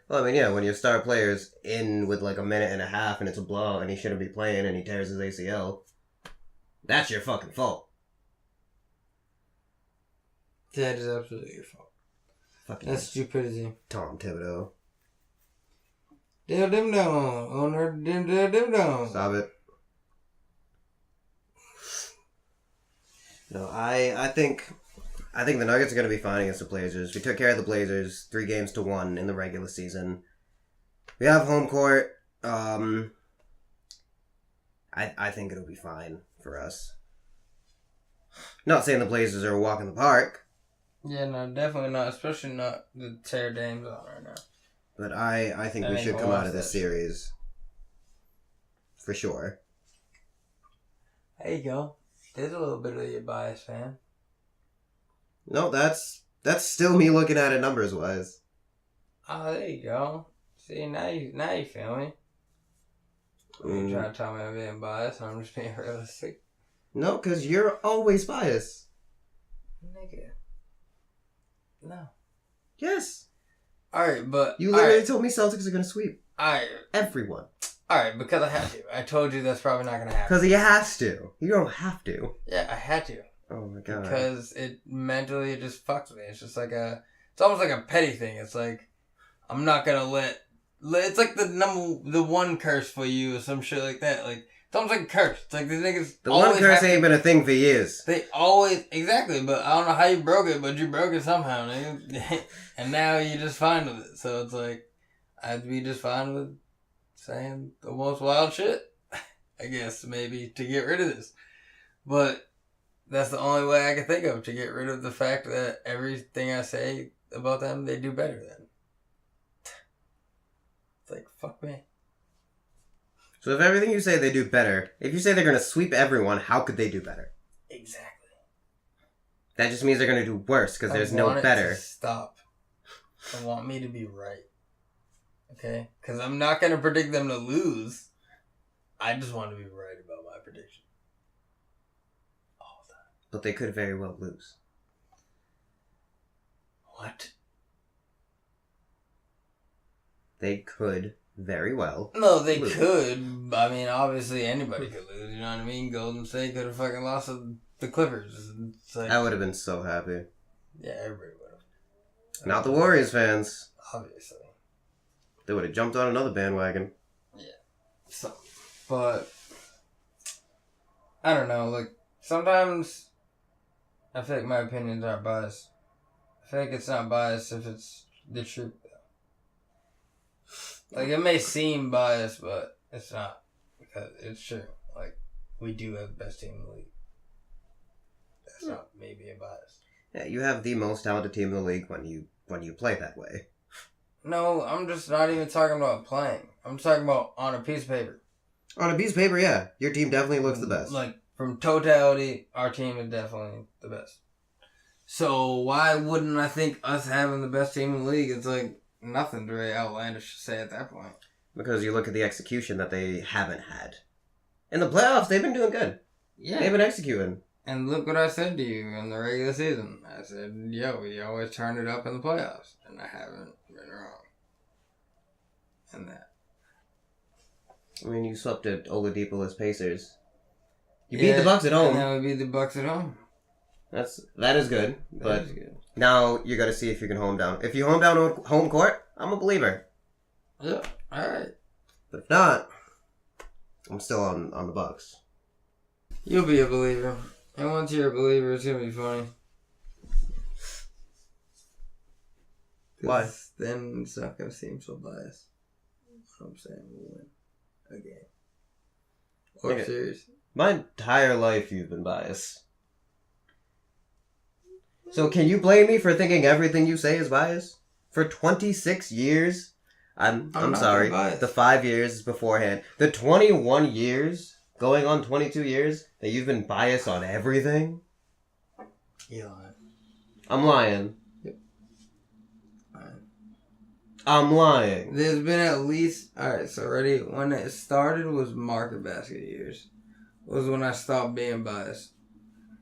Well, I mean, yeah, when your star player's in with like a minute and a half and it's a blowout and he shouldn't be playing and he tears his ACL, that's your fucking fault. That is absolutely your fault. Fucking That's stupidity. Tom Thibodeau. Dim dim dong. Owner dim dim dim dong. Stop it. No, I think the Nuggets are going to be fine against the Blazers. We took care of the Blazers 3-1 in the regular season. We have home court. I think it'll be fine for us. Not saying the Blazers are a walk in the park. Yeah, no, definitely not. Especially not the tear Dame's on right now. But I think we should come out of this series. For sure. There you go. There's a little bit of your bias, fan. No, that's still me looking at it numbers wise. Oh, there you go. See, now you feel me. You're trying to tell me I'm being biased, I'm just being realistic. No, because you're always biased. Nigga. No. Yes. Alright, but... You literally told me Celtics are going to sweep. Alright. Everyone. Alright, because I had to. I told you that's probably not going to happen. Because he has to. You don't have to. Yeah, I had to. Oh my god. Because it mentally just fucks me. It's just like it's almost like a petty thing. It's like, I'm not going to it's like the one curse for you or some shit like that. Like, it's almost like a curse. It's like these niggas. The one curse ain't been a thing for years. They always, exactly, but I don't know how you broke it, but you broke it somehow, nigga. And now you're just fine with it. So it's like, I'd be just fine with saying the most wild shit, I guess, maybe, to get rid of this. But that's the only way I can think of to get rid of the fact that everything I say about them, they do better than. It's like, fuck me. So if everything you say they do better, if you say they're going to sweep everyone, how could they do better? Exactly. That just means they're going to do worse because there's no better. Stop. I want me to be right. Okay? Because I'm not going to predict them to lose. I just want to be right about my prediction. All the time. But they could very well lose. What? They could very well. No, they could. I mean, obviously anybody could lose. You know what I mean? Golden State could have fucking lost to the Clippers. It's like, I would have been so happy. yeah, everybody would have. Not the Warriors fans. Obviously. They would have jumped on another bandwagon. Yeah. So, but I don't know. Like, sometimes I feel like my opinions aren't biased. I feel like it's not biased if it's the truth. Like, it may seem biased, but it's not. Because it's true. Like, we do have the best team in the league. That's not maybe a bias. Yeah, you have the most talented team in the league when you play that way. No, I'm just not even talking about playing. I'm talking about on a piece of paper. On a piece of paper, yeah. Your team definitely looks the best. Like, from totality, our team is definitely the best. So, why wouldn't I think us having the best team in the league is like nothing very outlandish to say at that point? Because you look at the execution that they haven't had. In the playoffs, they've been doing good. Yeah. They've been executing. And look what I said to you in the regular season. I said, yo, we always turn it up in the playoffs. And I haven't been wrong. And that. I mean, you swept at Oladipo as Pacers. You beat the Bucks at home. And now we beat the Bucks at home. That is good. But That is good. now you got to see if you can home down. If you home down on home court, I'm a believer. Yeah. All right. But if not, I'm still on the Bucks. You'll be a believer. And once you're a believer, it's going to be funny. Why? Then it's not going to seem so biased. What I'm saying, we'll win a game. Or Okay. series. My entire life you've been biased. So can you blame me for thinking everything you say is biased? For 26 years? I'm not sorry. biased. The 5 years beforehand. The 21 years, going on 22 years, that you've been biased on everything? You're lying. I'm lying. Yep. I'm lying. There's been at least... Alright, so ready? When it started was market basket years. Was when I stopped being biased.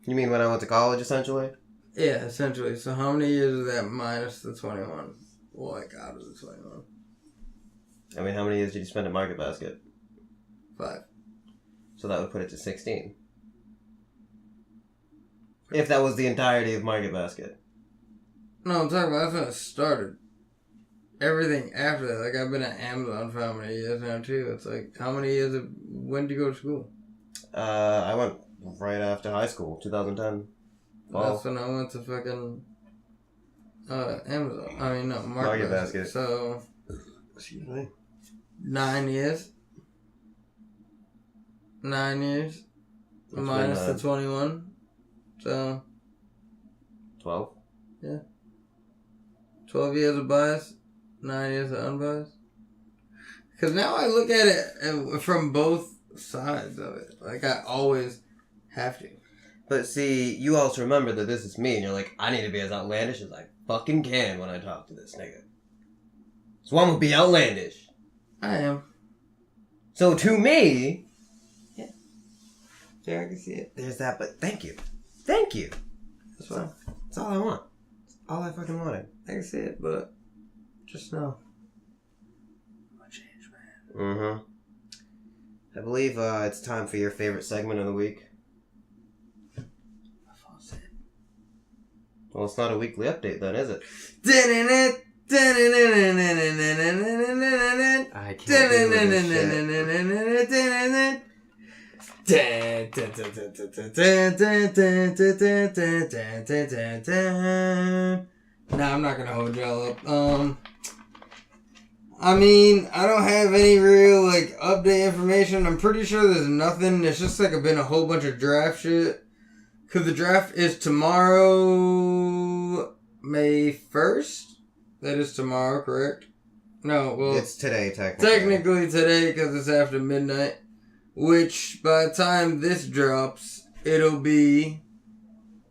You mean when I went to college, essentially? Yeah, essentially. So how many years is that minus the 21? Well, like out of the 21. I mean, how many years did you spend at Market Basket? 5. So that would put it to 16. If that was the entirety of Market Basket. No, I'm talking about that's when it started. Everything after that. Like, I've been at Amazon for how many years now, too? It's like, how many years when did you go to school? I went right after high school, 2010. Fall. That's when I went to fucking Amazon. I mean, no, Market Basket. Basket. So, Excuse me. 9 years. 9 years. That's Minus been, the 21. So, 12. yeah. 12 years of bias. 9 years of unbiased. Because now I look at it from both sides of it. Like, I always have to. But see, you also remember that this is me, and you're like, I need to be as outlandish as I fucking can when I talk to this nigga. So I'm gonna be outlandish. I am. So to me... Yeah, I can see it. There's that, but thank you. Thank you. That's fine. That's all I want. That's all I fucking wanted. I can see it, but just know. I'm a change, man. Mm-hmm. I believe it's time for your favorite segment of the week. Well, it's not a weekly update then, is it? I can't do this shit. Nah, I'm not gonna hold y'all up. I mean, I don't have any real, like, update information. I'm pretty sure there's nothing. It's just, like, been a whole bunch of draft shit. Because the draft is tomorrow, May 1st? That is tomorrow, correct? No, well... It's today, technically. Technically today, because it's after midnight. Which, by the time this drops, it'll be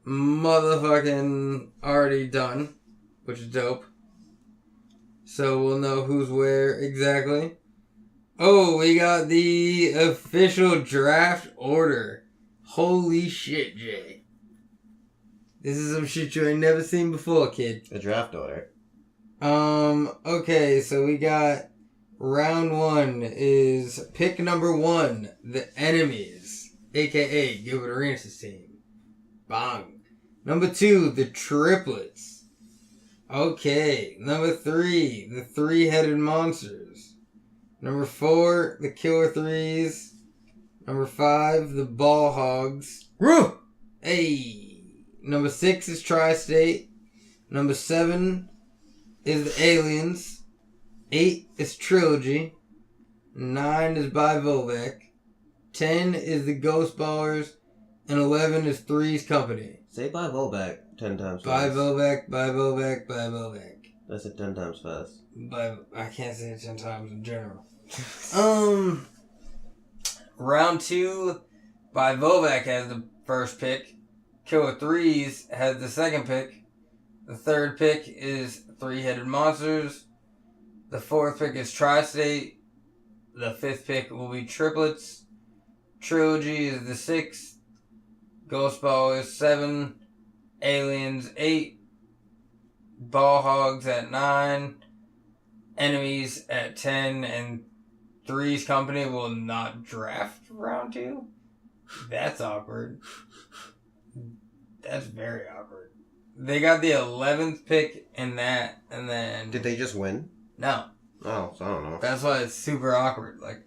motherfucking already done. Which is dope. So we'll know who's where exactly. Oh, we got the official draft order. Holy shit, Jay. This is some shit you ain't never seen before, kid. The draft order. Okay, so we got round 1 is pick number 1, the enemies, aka Gilbert Arenas' team. Bang. Number 2, the triplets. Okay. Number 3, the three-headed monsters. Number 4, the killer threes. Number 5, the ball hogs. Woo! Hey. Number 6 is Tri-State. Number 7 is the aliens. 8 is Trilogy. 9 is Bivovec. 10 is the Ghost Ballers. And 11 is Three's Company. Say bye Volback 10 times fast. Bivovec. I said 10 times fast. I can't say it 10 times in general. Round 2, Bivovec has the first pick. Killer Threes has the second pick. The third pick is Three-Headed Monsters. The fourth pick is Tri-State. The fifth pick will be Triplets. Trilogy is the 6th. Ghost Ball is 7. Aliens 8. Ball Hogs at 9. Enemies at 10. And Three's company will not draft round 2. That's awkward. That's very awkward. They got the 11th pick in that, and then... Did they just win? No. Oh, so I don't know. That's why it's super awkward. Like,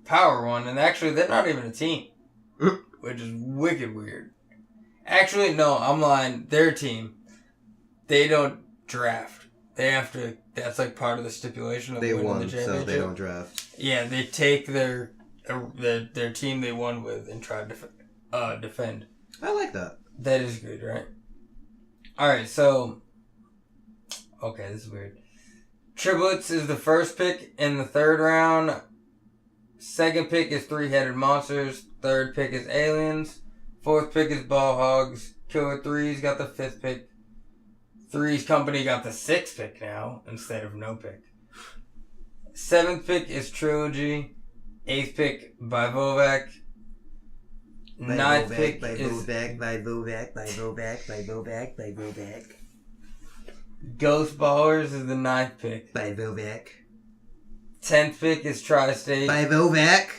Power won, and actually, they're not even a team. Which is wicked weird. Actually, no, I'm lying. Their team, they don't draft. They have to... That's like part of the stipulation of winning the championship. So they don't draft. Yeah, they take their team they won with and try to defend. I like that. That is good, right? Alright, so... Okay, this is weird. Triplets is the first pick in the 3rd round. Second pick is Three-Headed Monsters. Third pick is Aliens. Fourth pick is Ball Hogs. Killer Threes got the 5th pick. Three's Company got the 6th pick now instead of no pick. 7th pick is Trilogy. 8th pick by Vovek. 9th pick is... By Vovek. Ghost Ballers is the 9th pick. By Vovek. 10th pick is Tri-State. By Vovek.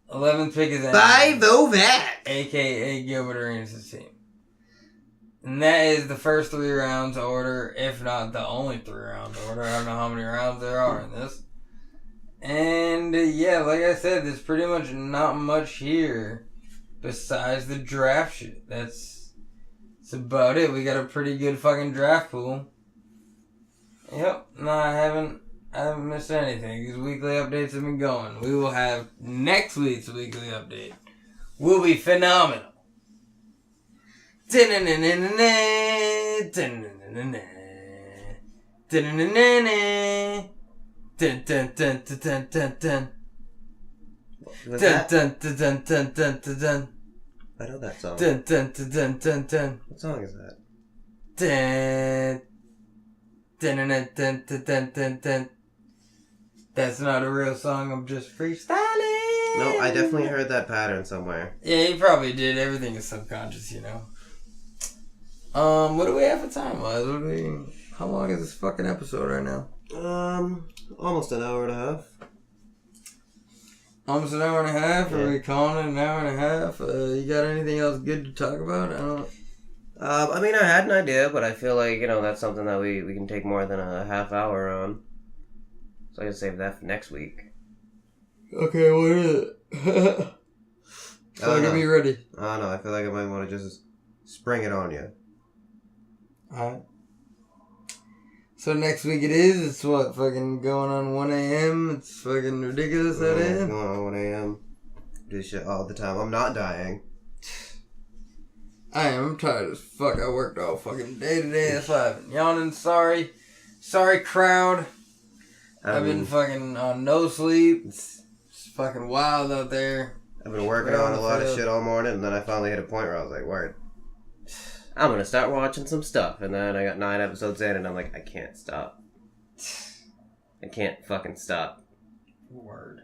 11th pick is... By Vovek! A.K.A. Gilbert Arenas' team. And that is the first 3 rounds order, if not the only 3 rounds order. I don't know how many rounds there are in this. And, yeah, like I said, there's pretty much not much here besides the draft shit. That's about it. We got a pretty good fucking draft pool. Yep. No, I haven't missed anything. These weekly updates have been going. We will have next week's weekly update. Will be phenomenal. What's that? I know that song. What song is that? That's not a real song, I'm just freestyling. No, I definitely heard that pattern somewhere. Yeah, you probably did. Everything is subconscious, you know. What do we have for time-wise? How long is this fucking episode right now? Almost an hour and a half. Almost an hour and a half? Yeah. Are we calling it an hour and a half? You got anything else good to talk about? I mean, I had an idea, but I feel like, that's something that we can take more than a half hour on. So I can save that for next week. Okay, what is it? So I can be ready. I don't know. I feel like I might want to just spring it on you. Alright. So next week it is. It's what? Fucking going on 1 a.m.? It's fucking ridiculous that is. Going on 1 a.m. Do shit all the time. I'm not dying. I am. I'm tired as fuck. I worked all fucking day today. That's why I've been yawning. Sorry. Sorry, crowd. I've been fucking on no sleep. It's fucking wild out there. I've been working on a lot of shit all morning, and then I finally hit a point where I was like, word. I'm gonna start watching some stuff. And then I got 9 episodes in, and I'm like, I can't stop. I can't fucking stop. Word.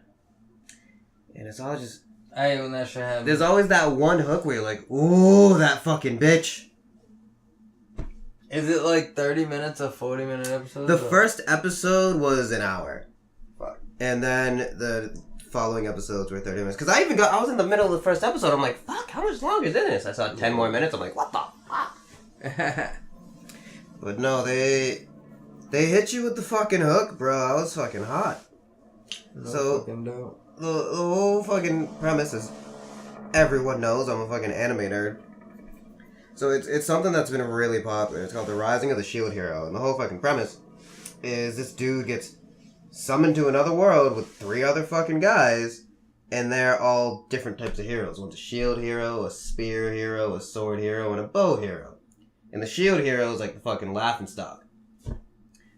And it's all just... I hate when that shit happens. There's always that one hook where you're like, ooh, that fucking bitch. Is it like 30 minutes, a 40-minute episode? The first episode was an hour. Fuck. And then the following episodes were 30 minutes. Because I was in the middle of the first episode. I'm like, fuck, how much longer is this? I saw 10 more minutes. I'm like, what the fuck? But no, they hit you with the fucking hook, bro. I was fucking hot. So, fucking dope. The whole fucking premise is everyone knows I'm a fucking anime nerd. So it's something that's been really popular. It's called The Rising of the Shield Hero. And the whole fucking premise is this dude gets summoned to another world with 3 other fucking guys, and they're all different types of heroes. One's a shield hero, a spear hero, a sword hero, and a bow hero. And the shield hero is like the fucking laughingstock.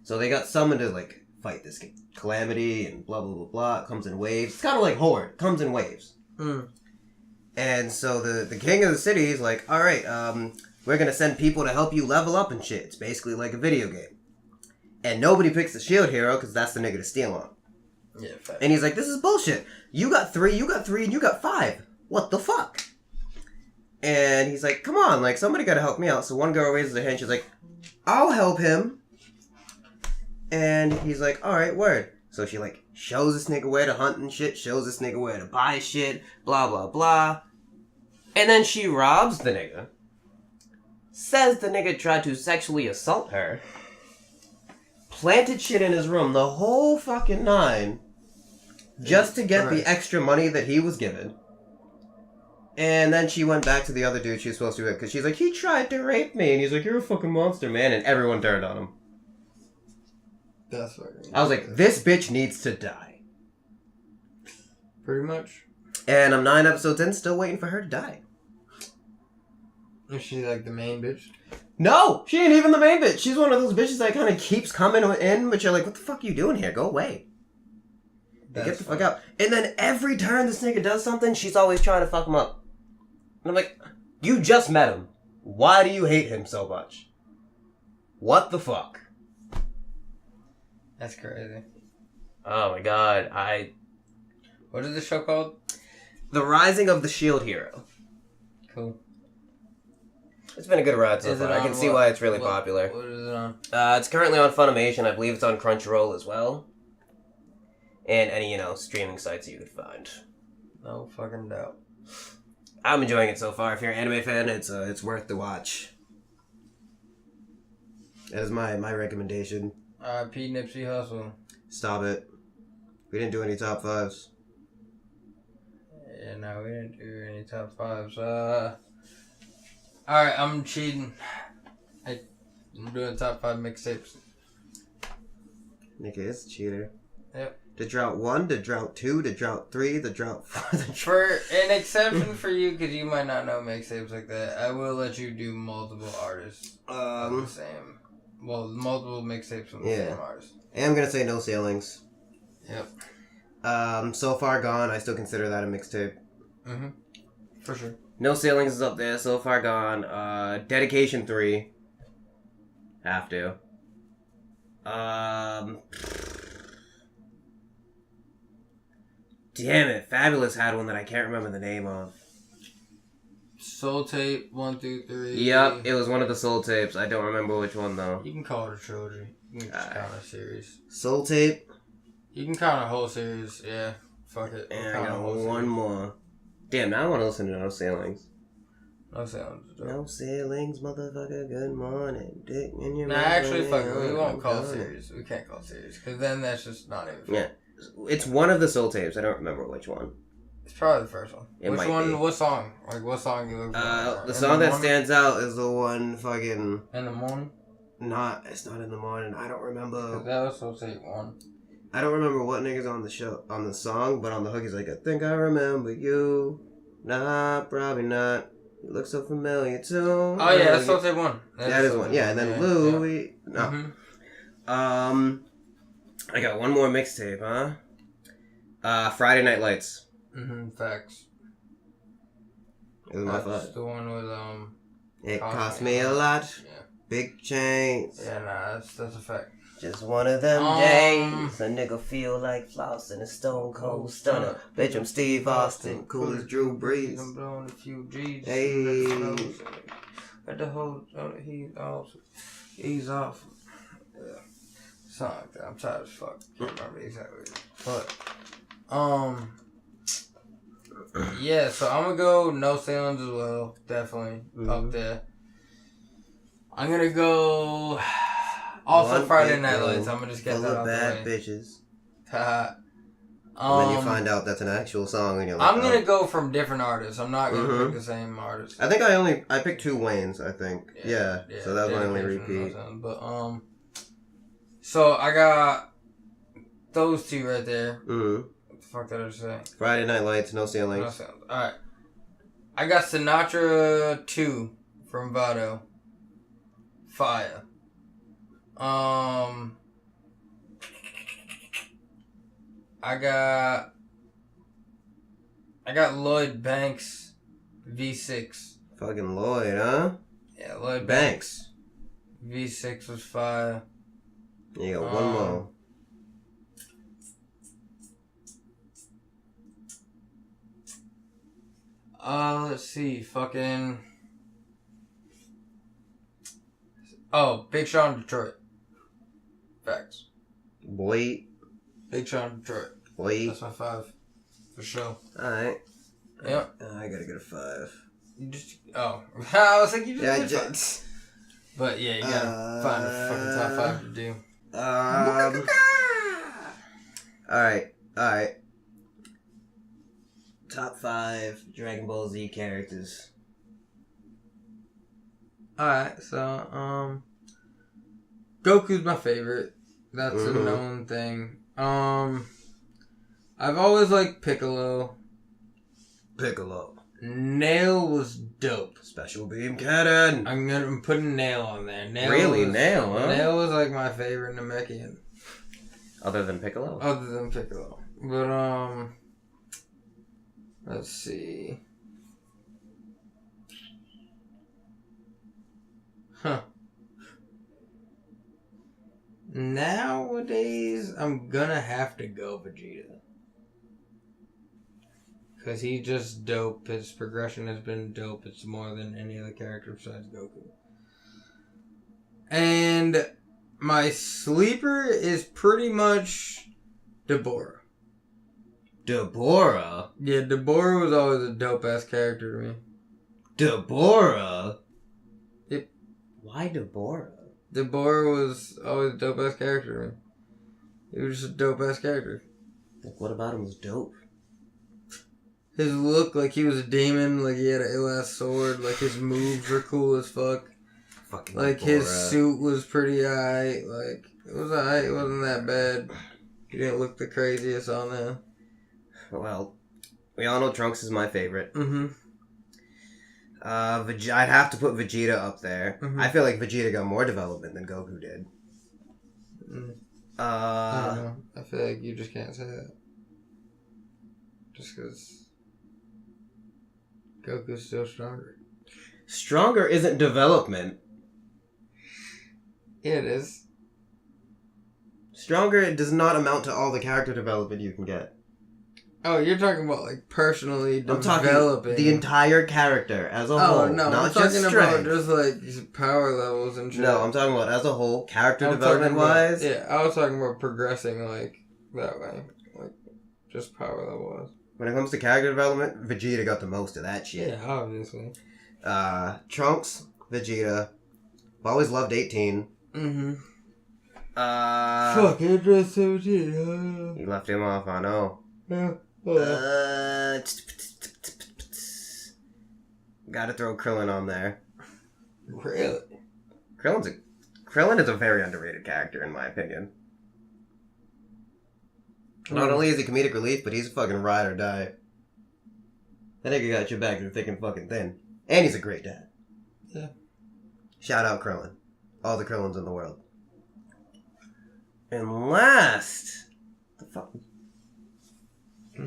So they got summoned to like fight this calamity and blah blah blah blah. It comes in waves. It's kind of like Horde. It comes in waves. And so the king of the city is like, all right, we're gonna send people to help you level up and shit. It's basically like a video game. And nobody picks the shield hero because that's the nigga to steal on. Yeah, fact. And he's like, this is bullshit. You got 3, and you got 5. What the fuck? And he's like, come on, like, somebody gotta help me out. So one girl raises her hand, she's like, I'll help him. And he's like, alright, word. So she, like, shows this nigga where to hunt and shit, shows this nigga where to buy shit, blah, blah, blah. And then she robs the nigga. Says the nigga tried to sexually assault her. Planted shit in his room, the whole fucking nine. Just to get the extra money that he was given. And then she went back to the other dude she was supposed to be with, because she's like, he tried to rape me. And he's like, you're a fucking monster, man. And everyone turned on him. That's fucking... I was like, this bitch needs to die. Pretty much. And I'm 9 episodes in, still waiting for her to die. Is she like the main bitch? No! She ain't even the main bitch. She's one of those bitches that kind of keeps coming in, but you're like, what the fuck are you doing here? Go away. Get the fuck out. And then every turn this nigga does something, she's always trying to fuck him up. And I'm like, you just met him. Why do you hate him so much? What the fuck? That's crazy. Oh my god, What is the show called? The Rising of the Shield Hero. Cool. It's been a good ride so far. I can see why it's really popular. What is it on? It's currently on Funimation. I believe it's on Crunchyroll as well. And any, streaming sites you could find. No fucking doubt. I'm enjoying it so far. If you're an anime fan, it's worth the watch. That is my recommendation. R.I.P. Nipsey Hussle. Stop it. We didn't do any top 5s. Yeah, no, we didn't do any top 5s. Alright, I'm cheating. I'm doing top 5 mixtapes. Nigga is a cheater. Yep. To drought 1, to drought 2, to drought 3, to drought 4. For an exception for you, because you might not know mixtapes like that, I will let you do multiple artists on the same. Well, multiple mixtapes from the same artist. And I'm gonna say No Sailings. Yep. So Far Gone, I still consider that a mixtape. Mm-hmm. For sure. No Sailings is up there. So Far Gone. Dedication 3. Have to. Damn it. Fabulous had one that I can't remember the name of. Soul Tape 1 through 3. Yep, it was one of the Soul Tapes. I don't remember which one though. You can call it a trilogy. You can just count a series. Soul Tape. You can count a whole series. Yeah. Fuck it. And I got one more. Damn, now I want to listen to No Sailings. No Sailings. No Sailings, motherfucker. Good morning, dick in your Nah, mouth. actually, fuck it. We won't call series. We can't call series because then that's just not even. Fun. Yeah, it's one of the Soul Tapes. I don't remember which one. It's probably the first one. It which might one? be. What song? Like what song you look for? The song that stands out is the one fucking. In the morning. It's not in the morning. I don't remember. That was Soul Tape 1. I don't remember what nigga's on the song, but on the hook he's like, I think I remember you. Nah, probably not. You look so familiar too. Oh yeah, that's Soul Tape 1. That is one. Yeah, and then Louis. Yeah. No. Mm-hmm. I got one more mixtape, huh? Friday Night Lights. Mm-hmm. Facts. It was my fault. The one with It cost me a lot. Yeah. Big chains. Yeah, nah, that's a fact. Just one of them days. A nigga feel like floss in a stone cold stunner. Bitch, I'm Steve Austin. Cool as Drew Brees. I'm blowing a few G's. Hey. At the whole, he's off. Yeah. Something like that. I'm tired as fuck. Can't remember exactly. But, yeah, so I'm gonna go No Sailings as well. Definitely. Up there. I'm gonna go... Also, Friday Night Lights. I'm gonna just get that out bad the way. bitches. And then you find out that's an actual song, and you're like, I'm gonna go from different artists. I'm not gonna pick the same artist. I think I picked 2 Waynes. I think. Yeah. So that was my only repeat. But so I got those 2 right there. Mm-hmm. What the fuck did I say? Friday Night Lights, No Sailings. No Sailings. All right. I got Sinatra 2 from Vado. Fire. I got Lloyd Banks V6. Fucking Lloyd, huh? Yeah, Lloyd Banks. V6 was fire. You got one more. Let's see, fucking. Oh, Big Sean Detroit. Facts. Boy. Big Sean Detroit. Wait. That's my 5. For sure. Alright. Yep. I gotta get a 5. You just... Oh. I was like, you just Yeah, did 5. But yeah, you gotta find a fucking top 5 to do. Alright. Top 5 Dragon Ball Z characters. Alright, so, Goku's my favorite. That's a known thing. I've always liked Piccolo. Nail was dope. Special Beam Cannon. I'm putting Nail on there. Nail, huh? Nail was like my favorite Namekian. Other than Piccolo? But, let's see. Huh. Nowadays, I'm gonna have to go Vegeta. Because he's just dope. His progression has been dope. It's more than any other character besides Goku. And my sleeper is pretty much Deborah. Deborah? Yeah, Deborah was always a dope-ass character to me. Deborah? Yep. Why Deborah? Deborah was always a dope-ass character to me. He was just a dope-ass character. Like, what about him was dope? His look, like he was a demon, like he had an ill-ass sword, like his moves were cool as fuck. Fucking like Deborah. His suit was pretty alright, like it was alright, it wasn't that bad. He didn't look the craziest on there. Well, we all know Trunks is my favorite. Mm-hmm. I'd have to put Vegeta up there. Mm-hmm. I feel like Vegeta got more development than Goku did. I don't know. I feel like you just can't say that. Just because Goku's still stronger. Stronger isn't development. Yeah, it is. Stronger does not amount to all the character development you can get. Oh, you're talking about like personally I'm developing talking the entire character as a whole. No, not I'm just talking strength. about just like power levels and shit. No, I'm talking about as a whole, character I'm development wise. Yeah, I was talking about progressing like that way, like just power level wise. When it comes to character development, Vegeta got the most of that shit. Yeah, obviously. Trunks, Vegeta. I've always loved 18. Mm-hmm. Fuck, Address 17. You left him off, I know. Yeah. Gotta throw Krillin on there. Really? Krillin is a very underrated character, in my opinion. Not only is he comedic relief, but he's a fucking ride or die. That nigga got your back through thick and fucking thin. And he's a great dad. Yeah. Shout out Krillin. All the Krillins in the world. And last... The fuck...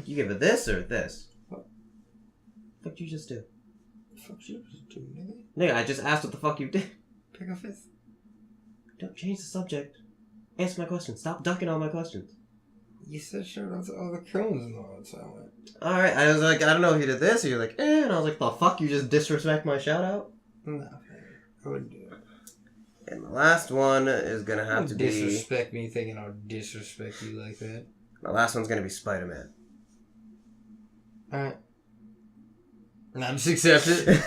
You give it this or this? What? What'd you just do? The fuck you just do, nigga? Nigga, I just asked what the fuck you did. Pick a fifth. Don't change the subject. Answer my question. Stop ducking all my questions. You said shout out to all the Krillins in the world, so I went. Alright, I was like, I don't know if you did this, or you're like, and I was like, the fuck, you just disrespect my shout out? No, I wouldn't do it. And the last one is gonna have to be... Disrespect me thinking I'll disrespect you like that. My last one's gonna be Spider-Man. Alright. Nah, just accept it. I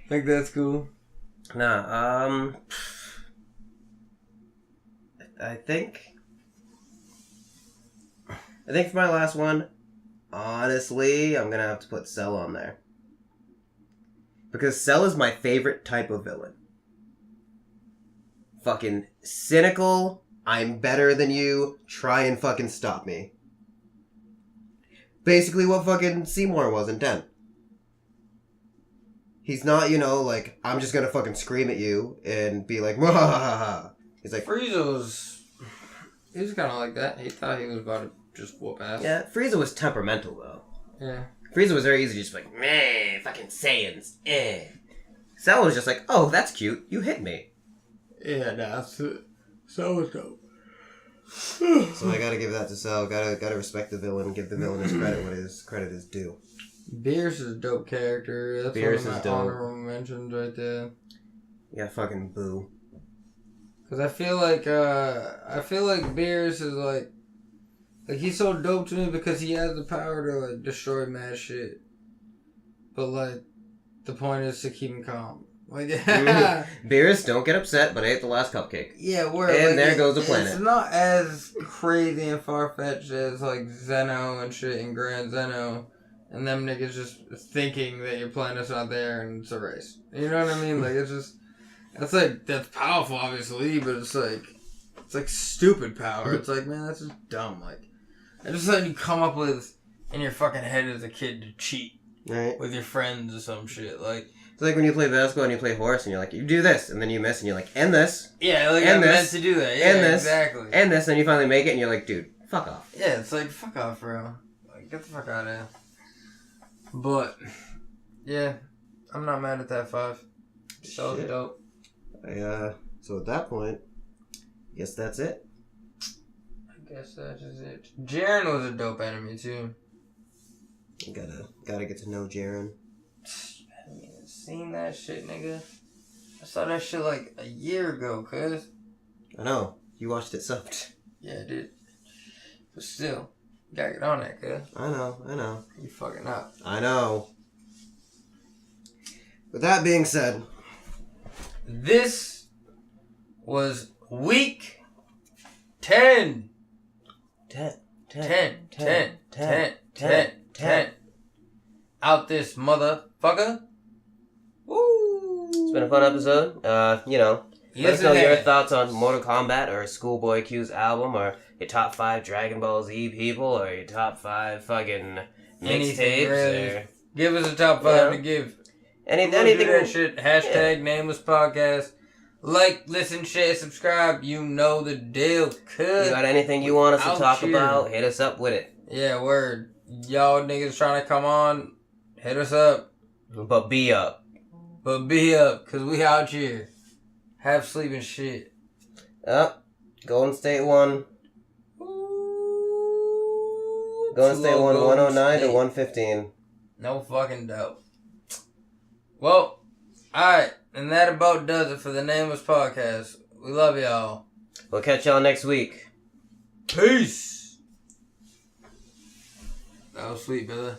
think that's cool. Nah, I think for my last one, honestly, I'm gonna have to put Cell on there. Because Cell is my favorite type of villain. Fucking cynical, I'm better than you, try and fucking stop me. Basically what fucking Seymour was in 10. He's not, like, I'm just gonna fucking scream at you and be like, ha. He's like... Frieza was kind of like that. He thought he was about to just whoop ass. Yeah, Frieza was temperamental, though. Yeah. Frieza was very easy to just be like, meh, fucking Saiyans, Cell was just like, oh, that's cute, you hit me. Yeah, nah, Cell was dope. So I gotta give that to Cell. Gotta respect the villain, give the villain his credit what his credit is due. Beerus is a dope character. That's Beerus one of is my dope. honorable mentions right there. Yeah, fucking Boo. Cause I feel like Beerus is like Like, he's so dope to me because he has the power to, like, destroy mad shit. But, like, the point is to keep him calm. Like, Beerus, don't get upset, but I ate the last cupcake. Yeah, where and like, there goes the planet. It's not as crazy and far-fetched as, like, Zeno and shit and Grand Zeno. And them niggas just thinking that your planet's not there and it's a race. You know what I mean? Like, it's just... That's powerful, obviously, but it's like stupid power. It's like, man, that's just dumb. Like, it's just something you come up with in your fucking head as a kid to cheat. Right. With your friends or some shit. Like, it's like when you play basketball and you play horse and you're like, you do this, and then you miss and you're like, and this. Yeah, like, and I'm this, meant to do that. Yeah, and this, exactly. And this, and you finally make it and you're like, dude, fuck off. Yeah, it's like, fuck off, bro. Like, get the fuck out of here. But, yeah, I'm not mad at that 5. So dope. So at that point, I guess that's it. I guess that's just it. Jaren was a dope enemy, too. Gotta get to know Jaren. I haven't even seen that shit, nigga. I saw that shit like a year ago, cuz. I know. You watched it subbed. Yeah, I did. But still, you gotta get on that, cuz. I know. You fucking up. I know. With that being said, this was week 10. 10. Out this motherfucker. Woo! It's been a fun episode. Let us know your thoughts on Mortal Kombat or Schoolboy Q's album or your top 5 Dragon Ball Z people or your top 5 fucking mixtapes. Really. Give us a top 5 to give. Anything. Do that shit. Hashtag Nameless Podcast. Like, listen, share, subscribe. You know the deal. You got anything you want us to talk about? Hit us up with it. Yeah, word. Y'all niggas trying to come on, hit us up. But be up. Cause we out here. Have sleep and shit. Golden State won. Golden State won 109 to 115. No fucking doubt. Well, alright. And that about does it for the Nameless Podcast. We love y'all. We'll catch y'all next week. Peace. That was sweet, brother.